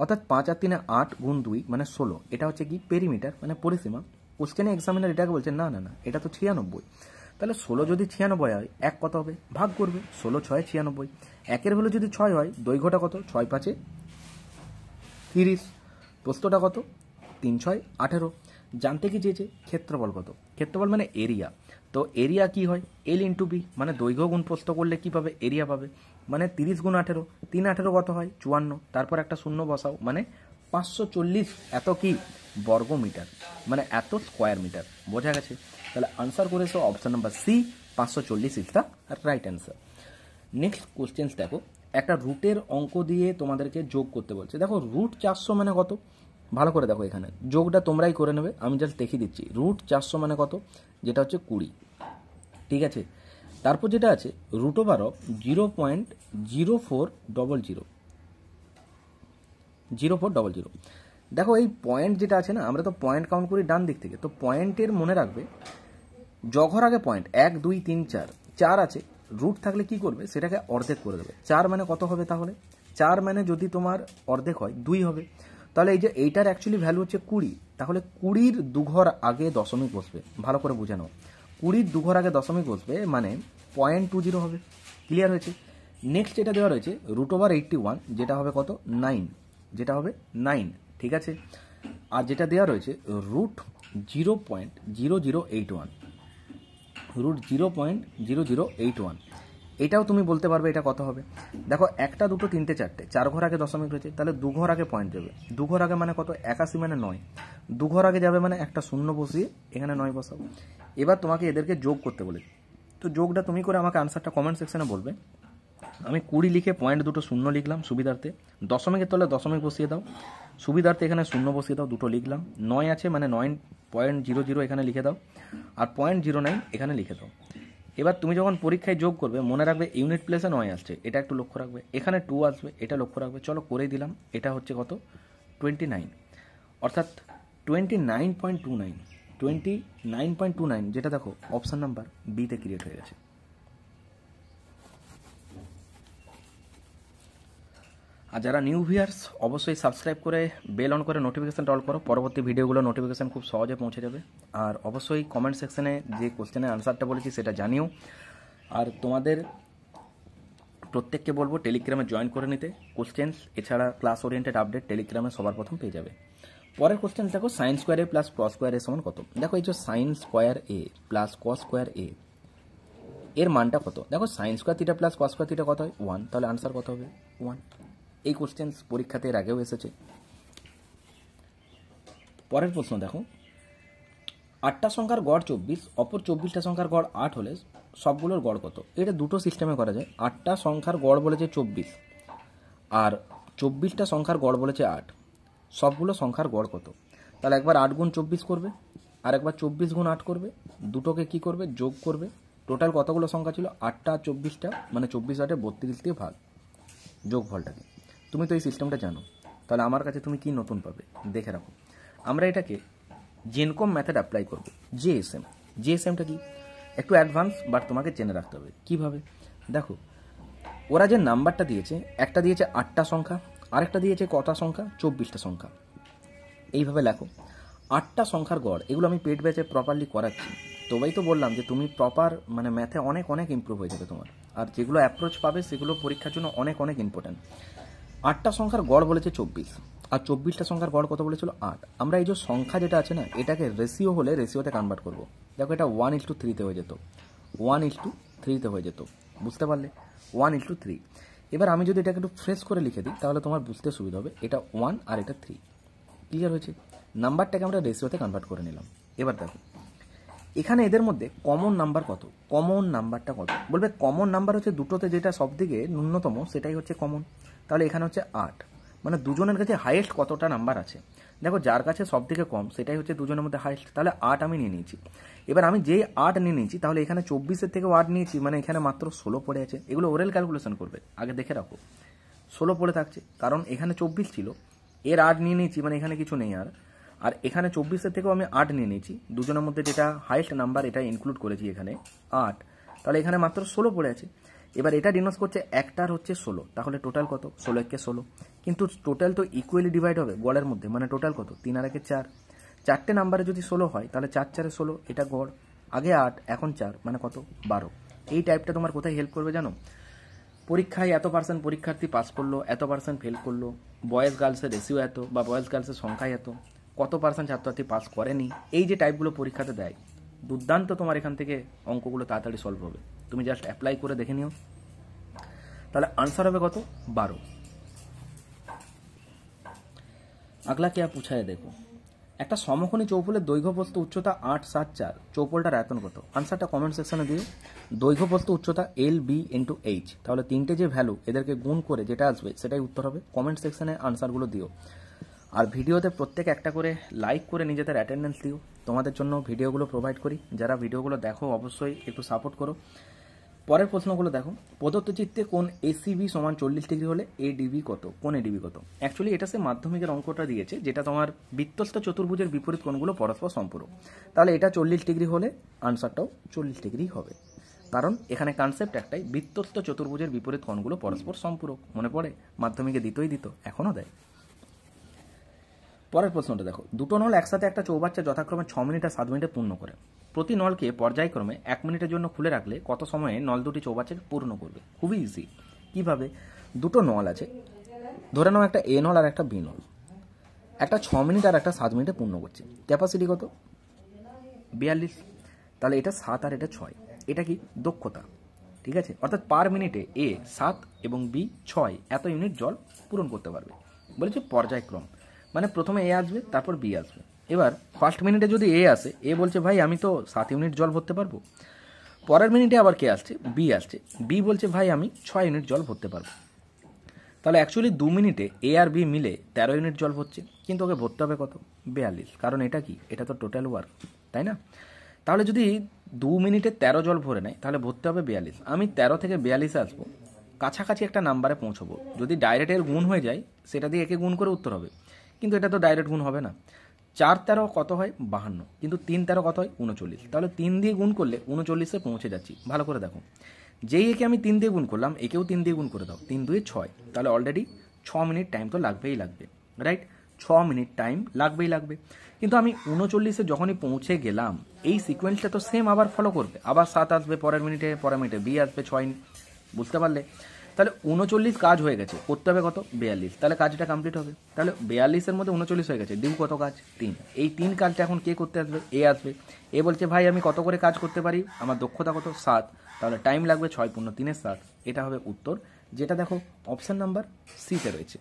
অর্থাৎ 5 আর 3-এ 8 গুণ 2 মানে 16। এটা হচ্ছে কি পেরিমিটার মানে পরিসীমা। কোশ্চেনে এক্সামিনার এটাকে বলছে না না না, এটা তো 96। তাহলে 16 যদি 96 হয়, এক কত হবে? ভাগ করবে। 16 6 96। একের ভ্যালু যদি 6 হয়, দৈর্ঘ্যটা কত? 6 5 30। প্রস্থটা কত? 3 6 18। জানতে কি চেয়েছে ক্ষেত্রফল কত? ক্ষেত্রফল মানে এরিয়া। তো এরিয়া কি হয়? এল ইন্টু বি, মানে দৈর্ঘ্য গুণ প্রস্থ করলে কি পাবে? এরিয়া পাবে। মানে 30 গুণ 18, 3 18 কত হয়? 54। তারপর একটা শূন্য বসাও, মানে 540 এত কি বর্গ মিটার, মানে এত স্কোয়ার মিটার। বোঝা গেছে? তাহলে আনসার করেছো option number C, 540 is the right answer. Next questions দেখো, একটা রুটের অঙ্ক দিয়ে তোমাদেরকে যোগ করতে বলছে। দেখো রুট 400 মানে কত? ভালো করে দেখো, এখানে যোগটা তোমরাই করে নেবে, আমি জাস্ট দেখিয়ে দিচ্ছি। রুট 400 মানে কত? যেটা হচ্ছে 20, ঠিক আছে? তারপর যেটা আছে রুট ওভার অফ 0.0400। দেখো এই পয়েন্ট যেটা আছে না, আমরা তো পয়েন্ট কাউন্ট করি ডান দিক থেকে, তো পয়েন্টের মনে রাখবে জঘর আগে পয়েন্ট 1 2 3 4, 4 আছে। রুট থাকলে কি করবে? সেটাকে অর্ধেক করে দেবে। 4 মানে কত হবে তাহলে? 4 মানে যদি তোমার অর্ধেক হয় 2 হবে। তাহলে এই যে এইটার অ্যাকচুয়ালি ভ্যালু হচ্ছে 20, তাহলে 20-র দুঘর আগে দশমিক বসবে। ভালো করে বুঝে নাও, 20-র দুঘর আগে দশমিক বসবে মানে 0.20 হবে। ক্লিয়ার হয়েছে? নেক্সট যেটা দেওয়া রয়েছে রুট ওভার 81, যেটা হবে কত? 9, যেটা হবে 9, ঠিক আছে? আর যেটা দেওয়া রয়েছে রুট 0.0081, রুট 0.0081, এটাও তুমি বলতে পারবে এটা কত হবে। দেখো 1 2 3 4, 4 ঘর আগে দশমিক রয়েছে, তাহলে 2 ঘর আগে পয়েন্ট যাবে। 2 ঘর আগে মানে কত? 81 মানে 9। 2 ঘর আগে যাবে মানে একটা শূন্য বসিয়ে এখানে 9 বসাও। এবার তোমাকে এদেরকে যোগ করতে বলে, তো যোগটা তুমি করে আমাকে আনসারটা কমেন্ট সেকশনে বলবে। আমি 20 লিখে পয়েন্ট দুটো শূন্য লিখলাম সুবিধার্থে। দশমিকের তলে দশমিক বসিয়ে দাও, সুবিধার্থে এখানে শূন্য বসিয়ে দাও, দুটো লিখলাম। 9 আছে মানে 9.00 এখানে লিখে দাও, আর 0.09 এখানে লিখে দাও। এবার তুমি যখন পরীক্ষায় যোগ করবে মনে রাখবে ইউনিট প্লেসে 9 আসছে, এটা একটু লক্ষ্য রাখবে। এখানে 2 আসবে, এটা লক্ষ্য রাখবে। চলো করে দিলাম। এটা হচ্ছে কত? 29, অর্থাৎ 29.29, 29.29, যেটা দেখো অপশান নাম্বার বিতে ক্রিয়েট হয়ে গেছে। আর যারা নিউ ভিউয়ার্স অবশ্যই সাবস্ক্রাইব করে বেল অন করে নোটিফিকেশানটা অল করো, পরবর্তী ভিডিওগুলো নোটিফিকেশান খুব সহজে পৌঁছে যাবে। আর অবশ্যই কমেন্ট সেকশনে যে কোশ্চেনের আনসারটা বলেছি সেটা জানিও। আর তোমাদের প্রত্যেককে বলবো টেলিগ্রামে জয়েন করে নিতে। কোশ্চেন্স এছাড়া ক্লাস ওরিয়েন্টেড আপডেট টেলিগ্রামে সবার প্রথম পেয়ে যাবে। পরের কোশ্চেন দেখো, সাইন স্কোয়ার এ প্লাস কস স্কোয়ার এ সমান কত? দেখো এই যে সাইন স্কোয়ার এ প্লাস কস স্কোয়ার এ, এর মানটা কত? দেখো sine square theta plus cos square theta কত হয়? 1, তাহলে আনসার কত হবে? 1। এই কোশ্চেন পরীক্ষাতে এর আগেও এসেছে। পরের প্রশ্ন দেখো, 8টা সংখ্যার গড় 24, অপর 24টা সংখ্যার গড় 8 হলে সবগুলোর গড় কত? এটা দুটো সিস্টেমে করা যায়। 8টা সংখ্যার গড় বলেছে 24, আর 24টা সংখ্যার গড় বলেছে 8, সবগুলো সংখ্যার গড় কত? তাহলে একবার 8 গুণ 24 করবে, আর একবার 24 গুণ 8 করবে, দুটোকে কি করবে? যোগ করবে। টোটাল কতগুলো সংখ্যা ছিল? 8টা আর 24টা, মানে 24 8 32 দিয়ে ভাগ, যোগফলটাকে। তুমি তো এই সিস্টেমটা জানো, তাহলে আমার কাছে তুমি কি নতুন পাবে দেখে রাখো। আমরা এটাকে জেনকম মেথড অ্যাপ্লাই করব। জেএসএম, জেএসএমটা কি? একটু অ্যাডভান্স, বাট তোমাকে জেনে রাখতে হবে কিভাবে। দেখো ওরা যে নাম্বারটা দিয়েছে, একটা দিয়েছে 8টা সংখ্যা, আরেকটা দিয়েছে কটা সংখ্যা? 24টা সংখ্যা। এইভাবে লেখো 8টা সংখ্যার গড়। এগুলো আমি পেড ব্যাচে প্রপারলি করাচ্ছি, তবেই তো বললাম যে তুমি প্রপার মানে ম্যাথে অনেক অনেক ইমপ্রুভ হয়ে যাবে তোমার। আর যেগুলো অ্যাপ্রোচ পাবে সেগুলো পরীক্ষার জন্য অনেক অনেক ইম্পর্টেন্ট। 8টা সংখ্যার গড় বলেছে 24, আর 24টা সংখ্যার গড় কত বলেছিল? 8। আমরা এই যে সংখ্যা যেটা আছে না, এটাকে রেশিও হলে রেশিওতে কনভার্ট করব। দেখো এটা 1:3 হয়ে যেত, 1:3 হয়ে যেত। বুঝতে পারলে? 1:3। এবার আমি যদি এটাকে একটু ফ্রেশ করে লিখে দিই তাহলে তোমার বুঝতে সুবিধা হবে। এটা 1 আর এটা 3। ক্লিয়ার হয়েছে? নাম্বারটাকে আমরা রেশিওতে কনভার্ট করে নিলাম। এবার দেখো এখানে এদের মধ্যে কমন নাম্বার কত? কমন নাম্বারটা কত? বলবে কমন নাম্বার হচ্ছে দুটোতে যেটা সবদিকে ন্যূনতম সেটাই হচ্ছে কমন। তাহলে এখানে হচ্ছে 8, মানে দুজনের কাছে হাইয়েস্ট কতটা নাম্বার আছে। দেখো যার কাছে সব থেকে কম সেটাই হচ্ছে দুজনের মধ্যে হাইয়েস্ট, তাহলে 8 আমি নিয়ে নিয়েছি। এবার আমি যেই 8 নিয়ে নিয়েছি, তাহলে এখানে 24-এর থেকেও 8 নিয়েছি, মানে এখানে মাত্র 16 পড়ে আছে। এগুলো ওরেল ক্যালকুলেশন করবে, আগে দেখে রাখো। 16 পড়ে থাকছে, কারণ এখানে 24 ছিল, এর 8 নিয়ে নিয়েছি, মানে এখানে কিছু নেই আর। আর এখানে 24-এর থেকেও আমি 8 নিয়ে নিয়েছি, দুজনের মধ্যে যেটা হাইয়েস্ট নাম্বার এটা ইনক্লুড করেছি এখানে 8, তাহলে এখানে মাত্র 16 পড়ে আছে। এবার এটা ডিনোট করছে একটার হচ্ছে 16, তাহলে টোটাল কত? 16 একে 16, কিন্তু টোটাল তো ইকুয়ালি ডিভাইড হবে গড়ের মধ্যে, মানে টোটাল কত? 3 আর 1 4, 4টে নাম্বারে যদি 16 হয় তাহলে 4 4 16, এটা গড়, আগে 8 এখন 4, মানে কত? 12। এই টাইপটা তোমার কোথায় হেল্প করবে জানো? পরীক্ষায় এত পার্সেন্ট পরীক্ষার্থী পাস করলো, এত পার্সেন্ট ফেল করলো, বয়েজ গার্লসের রেশিও এত বা বয়েজ গার্লসের সংখ্যা এত, কত পার্সেন্ট ছাত্রছাত্রী পাস করেনি, এই যে টাইপগুলো পরীক্ষাতে দেয়, দুর্দান্ত তোমার এখান থেকে অঙ্কগুলো তাড়াতাড়ি সলভ হবে। তুমি জাস্ট অ্যাপ্লাই করে দেখে নিও। তাহলে আনসার হবে কত? 12। আগলা কে पूछा है देखो, একটা সমকোণী চৌপলের দৈর্ঘ্য প্রস্থ উচ্চতা 8 7 4, চৌপলটার আয়তন কত? আনসারটা কমেন্ট সেকশনে দিও। দৈর্ঘ্য প্রস্থ উচ্চতা এল বি ইন্টু এইচ, তাহলে তিনটে যে ভ্যালু এদেরকে গুণ করে যেটা আসবে সেটাই উত্তর হবে। কমেন্ট সেকশনে আনসারগুলো দিও। আর ভিডিওতে প্রত্যেক একটা করে লাইক করে নিজেদের অ্যাটেন্ডেন্স দিও। তোমাদের জন্য ভিডিওগুলো প্রোভাইড করি, যারা ভিডিওগুলো দেখো অবশ্যই একটু সাপোর্ট করো। পরের প্রশ্নগুলো দেখো, প্রদত্ত চিত্রে কোন এসিবি সমান 40 ডিগ্রি হলে এডিবি কত? কোন এডিবি কত? অ্যাকচুয়ালি এটা সে মাধ্যমিকের অঙ্কটা দিয়েছে, যেটা তোমার বৃত্তস্থ চতুর্ভুজের বিপরীত কোণগুলো পরস্পর সম্পূরক। তাহলে এটা 40 ডিগ্রি হলে আনসারটাও 40 ডিগ্রি হবে, কারণ এখানে কনসেপ্ট একটাই, বৃত্তস্থ চতুর্ভুজের বিপরীত কোণগুলো পরস্পর সম্পূরক। মনে পড়ে? মাধ্যমিকে দিত, এখনও দেয়। পরের প্রশ্নটা দেখো, দুটো নল একসাথে একটা চৌবাচ্চা যথাক্রমে 6 মিনিট আর 7 মিনিটে পূর্ণ করে। প্রতি নলকে পর্যায়ক্রমে 1 মিনিটের জন্য খুলে রাখলে কত সময়ে নল দুটি চৌবাচ্চাকে পূর্ণ করবে? খুবই ইজি। কিভাবে? দুটো নল আছে, ধরে নাও একটা এ নল আর একটা বি নল, একটা 6 মিনিট আর একটা 7 মিনিটে পূর্ণ করছে। ক্যাপাসিটি কত? 42। তাহলে এটা 7 আর এটা 6, এটা কি? দক্ষতা। ঠিক আছে, অর্থাৎ পার মিনিটে এ 7 এবং বি 6 এত ইউনিট জল পূরণ করতে পারবে। বলেছে পর্যায়ক্রম, মানে প্রথমে এ আসবে তারপর বি আসবে। এবার ফার্স্ট মিনিটে যদি এ আসে, এ বলছে ভাই আমি তো 7 ইউনিট জল ভরতে পারবো। পরের মিনিটে আবার কে আসছে? বি আসছে, বি বলছে ভাই আমি 6 ইউনিট জল ভরতে পারবো। তাহলে অ্যাকচুয়ালি 2 মিনিটে এ আর বি মিলে 13 ইউনিট জল ভরছে, কিন্তু ওকে ভরতে হবে কত? 42, কারণ এটা কি? এটা তো টোটাল ওয়ার্ক, তাই না? তাহলে যদি 2 মিনিটে 13 জল ভরে নেয় তাহলে ভরতে হবে 42। আমি 13 থেকে 42-এ আসবো, কাছাকাছি একটা নাম্বারে পৌঁছবো। যদি ডাইরেক্ট এর গুণ হয়ে যায় সেটা দিয়ে একে গুণ করে উত্তর হবে, কিন্তু এটা তো ডাইরেক্ট গুণ হবে না। 4 13 কত হয়? 52, কিন্তু 3 13 কত হয়? 39। তাহলে 3 দিয়ে গুণ করলে 39-এ পৌঁছে যাচ্ছি। ভালো করে দেখো, যেই একে আমি 3 দিয়ে গুণ করলাম, একেও 3 দিয়ে গুণ করে দাও, 3 2 6, তাহলে অলরেডি 6 মিনিট টাইম তো লাগবেই লাগবে, রাইট? 6 মিনিট টাইম লাগবেই লাগবে। কিন্তু আমি 39-এ যখনই পৌঁছে গেলাম, এই সিকোয়েন্সটা তো সেম আবার ফলো করবে, আবার 7 আসবে পরের মিনিটে বি আসবে 6, বুঝতে পারলে? তাহলে 39 কাজ হয়ে গেছে, করতে হবে কত? 42, তাহলে কাজটা কমপ্লিট হবে। তাহলে 42-এর মধ্যে 39 হয়ে গেছে, ডিউ কত কাজ? 3। এই 3 কাজটা এখন কে করতে আসবে? এ আসবে। এ বলছে ভাই আমি কত করে কাজ করতে পারি, আমার দক্ষতা কত? 7, তাহলে টাইম লাগবে 6 × 3 = 7। এটা হবে উত্তর, যেটা দেখো অপশন নাম্বার সিতে রয়েছে।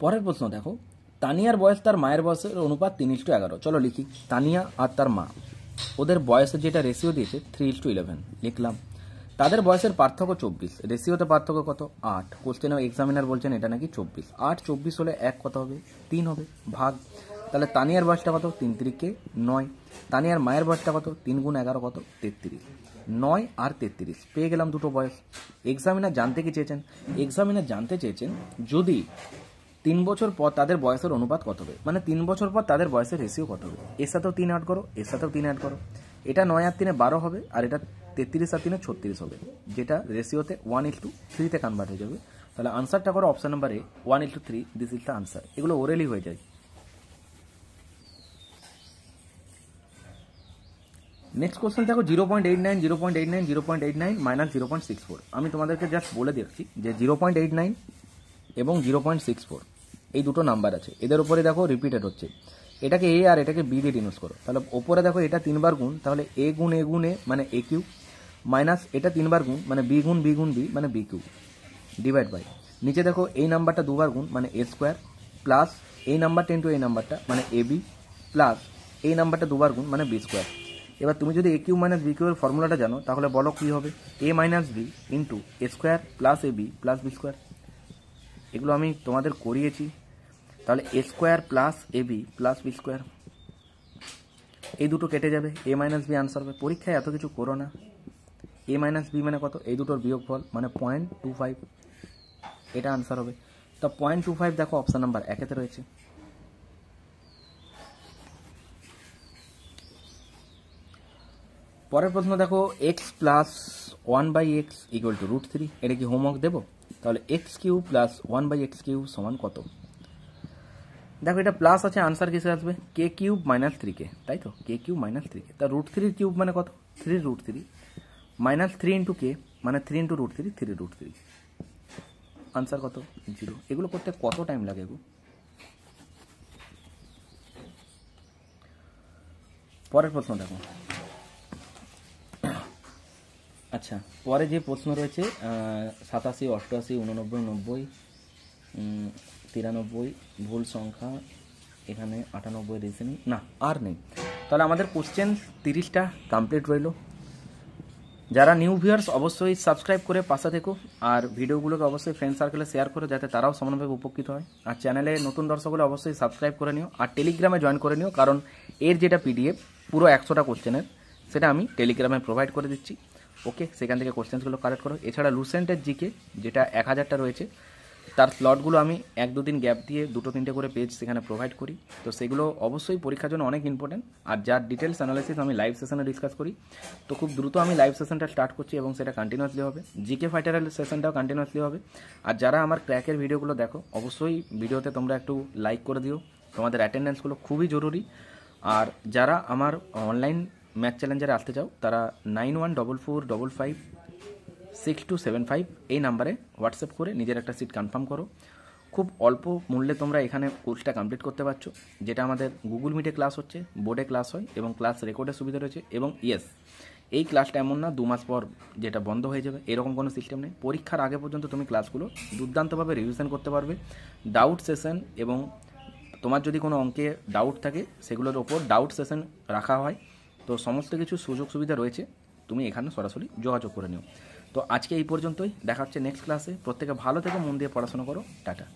পরের প্রশ্ন দেখো, তানিয়ার বয়স তার মায়ের বয়সের অনুপাত 3:11। চলো লিখি, তানিয়া আর তার মা, ওদের বয়সের যেটা রেশিও দিয়েছে 3:11 লিখলাম। তাদের বয়সের পার্থক্য 24, রেশিওতে পার্থক্য কত? 8। কোশ্চেনে এক্সামিনার বলছেন এটা নাকি 24। 8 24 হলে 1 কত হবে? 3 হবে, ভাগ। তাহলে তানিয়ার বয়সটা কত? 3 3 9। তানিয়ার মায়ের বয়সটা কত? 3 × 11 কত? 33। 9 আর 33 পেয়ে গেলাম দুটো বয়স। এক্সামিনার জানতে কি চেয়েছেন? এক্সামিনার জানতে চেয়েছেন যদি 3 বছর পর তাদের বয়সের অনুপাত কত হবে, মানে 3 বছর পর তাদের বয়সের রেশিও কত হবে। এর সাথেও 3 অ্যাড করো, এর সাথেও 3 অ্যাড করো। এটা 9 আর 3 12 হবে, আর এটা 33 আর 3 36 হবে, যেটা রেশিওতে 1:3-তে কনভার্ট হয়ে যাবে। তাহলে আনসারটা করো option number A, 1:3, this is the answer. এগুলো ওরেলি হয়ে যায়। নেক্সট কোশ্চেন দেখো, 0.89 0.89 0.89 -0.64। আমি তোমাদেরকে জাস্ট বলে দিচ্ছি যে 0.89 এবং 0.64 এই দুটো নাম্বার আছে, এদের উপরে দেখো রিপিটেড হচ্ছে। এটাকে এ আর এটাকে বি দিয়ে ডিনোট করো। তাহলে ওপরে দেখো এটা 3 বার গুণ, তাহলে এ গুণ এ গুণ এ মানে এ কিউ, মাইনাস এটা 3 বার গুণ মানে বি গুণ বি গুণ বি মানে বি কিউ, ডিভাইড বাই নিচে দেখো এই নাম্বারটা 2 বার গুণ মানে এ স্কোয়ার, প্লাস এই নাম্বারটা ইন্টু এই নাম্বারটা মানে এ বি, প্লাস এই নাম্বারটা 2 বার গুণ মানে বি স্কোয়ার। এবার তুমি যদি এ কিউ মাইনাস বি কিউ এর ফর্মুলাটা জানো তাহলে বলো কী হবে? এ minus B into A square plus A B plus B square. এগুলো আমি তোমাদের করিয়েছি। তাহলে এ square plus A B plus B square, এই দুটো কেটে যাবে, এ মাইনাস বি আনসার হবে। পরীক্ষায় এত কিছু করো না। এ মাইনাস বি মানে কত? এই দুটোর বিয়োগফল মানে 0.25, এটা আনসার হবে। তো 0.25 দেখো অপশান নাম্বার 1-তে রয়েছে। পরের প্রশ্ন দেখো, x plus 1/x equal to √3। এটা কি হোমওয়ার্ক দেবো? তাহলে x Q plus 1/x Q সমান কত? দেখো এটা প্লাস আছে, আনসার কিসে আসবে? কে কিউব মাইনাস 3k, তাই তো? কে কিউব মাইনাস 3k, তা √3 কিউব মানে কত? 3√3 মাইনাস 3 ইন্টু কে মানে 3 ইন্টু √3, 3√3। আনসার কত? 0। এগুলো করতে কত টাইম লাগে গো? পরের প্রশ্ন দেখো। আচ্ছা, পরে যে প্রশ্ন রয়েছে 87, 88, 89, 90, 93 ভুল সংখ্যা, এখানে 98 রিজনিং না আর নেই। তাহলে আমাদের কোশ্চেন 30টা কমপ্লিট রইল। যারা নিউ ভিউয়ার্স অবশ্যই সাবস্ক্রাইব করে পাশে থেকো, আর ভিডিওগুলোকে অবশ্যই ফ্রেন্ড সার্কেলে শেয়ার করো যাতে তারাও সমানভাবে উপকৃত হয়। আর চ্যানেলে নতুন দর্শক হলে অবশ্যই সাবস্ক্রাইব করে নিও, আর টেলিগ্রামে জয়েন করে নিও, কারণ এর যেটা পিডিএফ পুরো 100টা কোশ্চেনের, সেটা আমি টেলিগ্রামে প্রোভাইড করে দিচ্ছি। ওকে, সেখান থেকে কোশ্চেন্সগুলো কালেক্ট করো। এছাড়া লুসেন্টের জিকে যেটা 1000টা রয়েছে, তার স্লটগুলো আমি 1-2 দিন গ্যাপ দিয়ে 2-3টে করে পেজ সেখানে প্রোভাইড করি। তো সেগুলো অবশ্যই পরীক্ষার জন্য অনেক ইম্পর্টেন্ট, আর যার ডিটেলস অ্যানালাইসিস আমি লাইভ সেশনে ডিসকাস করি। তো খুব দ্রুত আমি লাইভ সেশনটা স্টার্ট করছি এবং সেটা কন্টিনিউয়াসলি হবে। জিকে ফাইটারের সেশনটাও কন্টিনিউয়াসলি হবে। আর যারা আমার ক্র্যাকের ভিডিওগুলো দেখো, অবশ্যই ভিডিওতে তোমরা একটু লাইক করে দিও, তোমাদের অ্যাটেন্ডেন্সগুলো খুবই জরুরি। আর যারা আমার অনলাইন ম্যাথ চ্যালেঞ্জারে আসতে চাও, তারা 9144556275 এই নাম্বারে হোয়াটসঅ্যাপ করে নিজের একটা সিট কনফার্ম করো। খুব অল্প মূল্যে তোমরা এখানে কোর্সটা কমপ্লিট করতে পারছো, যেটা আমাদের গুগল মিটে ক্লাস হচ্ছে, বোর্ডে ক্লাস হয় এবং ক্লাস রেকর্ডের সুবিধা রয়েছে। এবং ইয়েস, এই ক্লাসটা এমন না 2 মাস পর যেটা বন্ধ হয়ে যাবে, এরকম কোনো সিস্টেম নেই। পরীক্ষার আগে পর্যন্ত তুমি ক্লাসগুলো দুর্দান্তভাবে রিভিশন করতে পারবে। ডাউট সেশন এবং তোমার যদি কোনো অঙ্কে ডাউট থাকে, সেগুলোর ওপর ডাউট সেশন রাখা হয়। তো সমস্ত কিছু সুযোগ সুবিধা রয়েছে, তুমি এখানে সরাসরি যোগাযোগ করে নিও। তো আজকে এই পর্যন্তই, দেখা হচ্ছে নেক্সট ক্লাসে। প্রত্যেকে ভালো থেকো, মন দিয়ে পড়াশোনা করো, টাটা।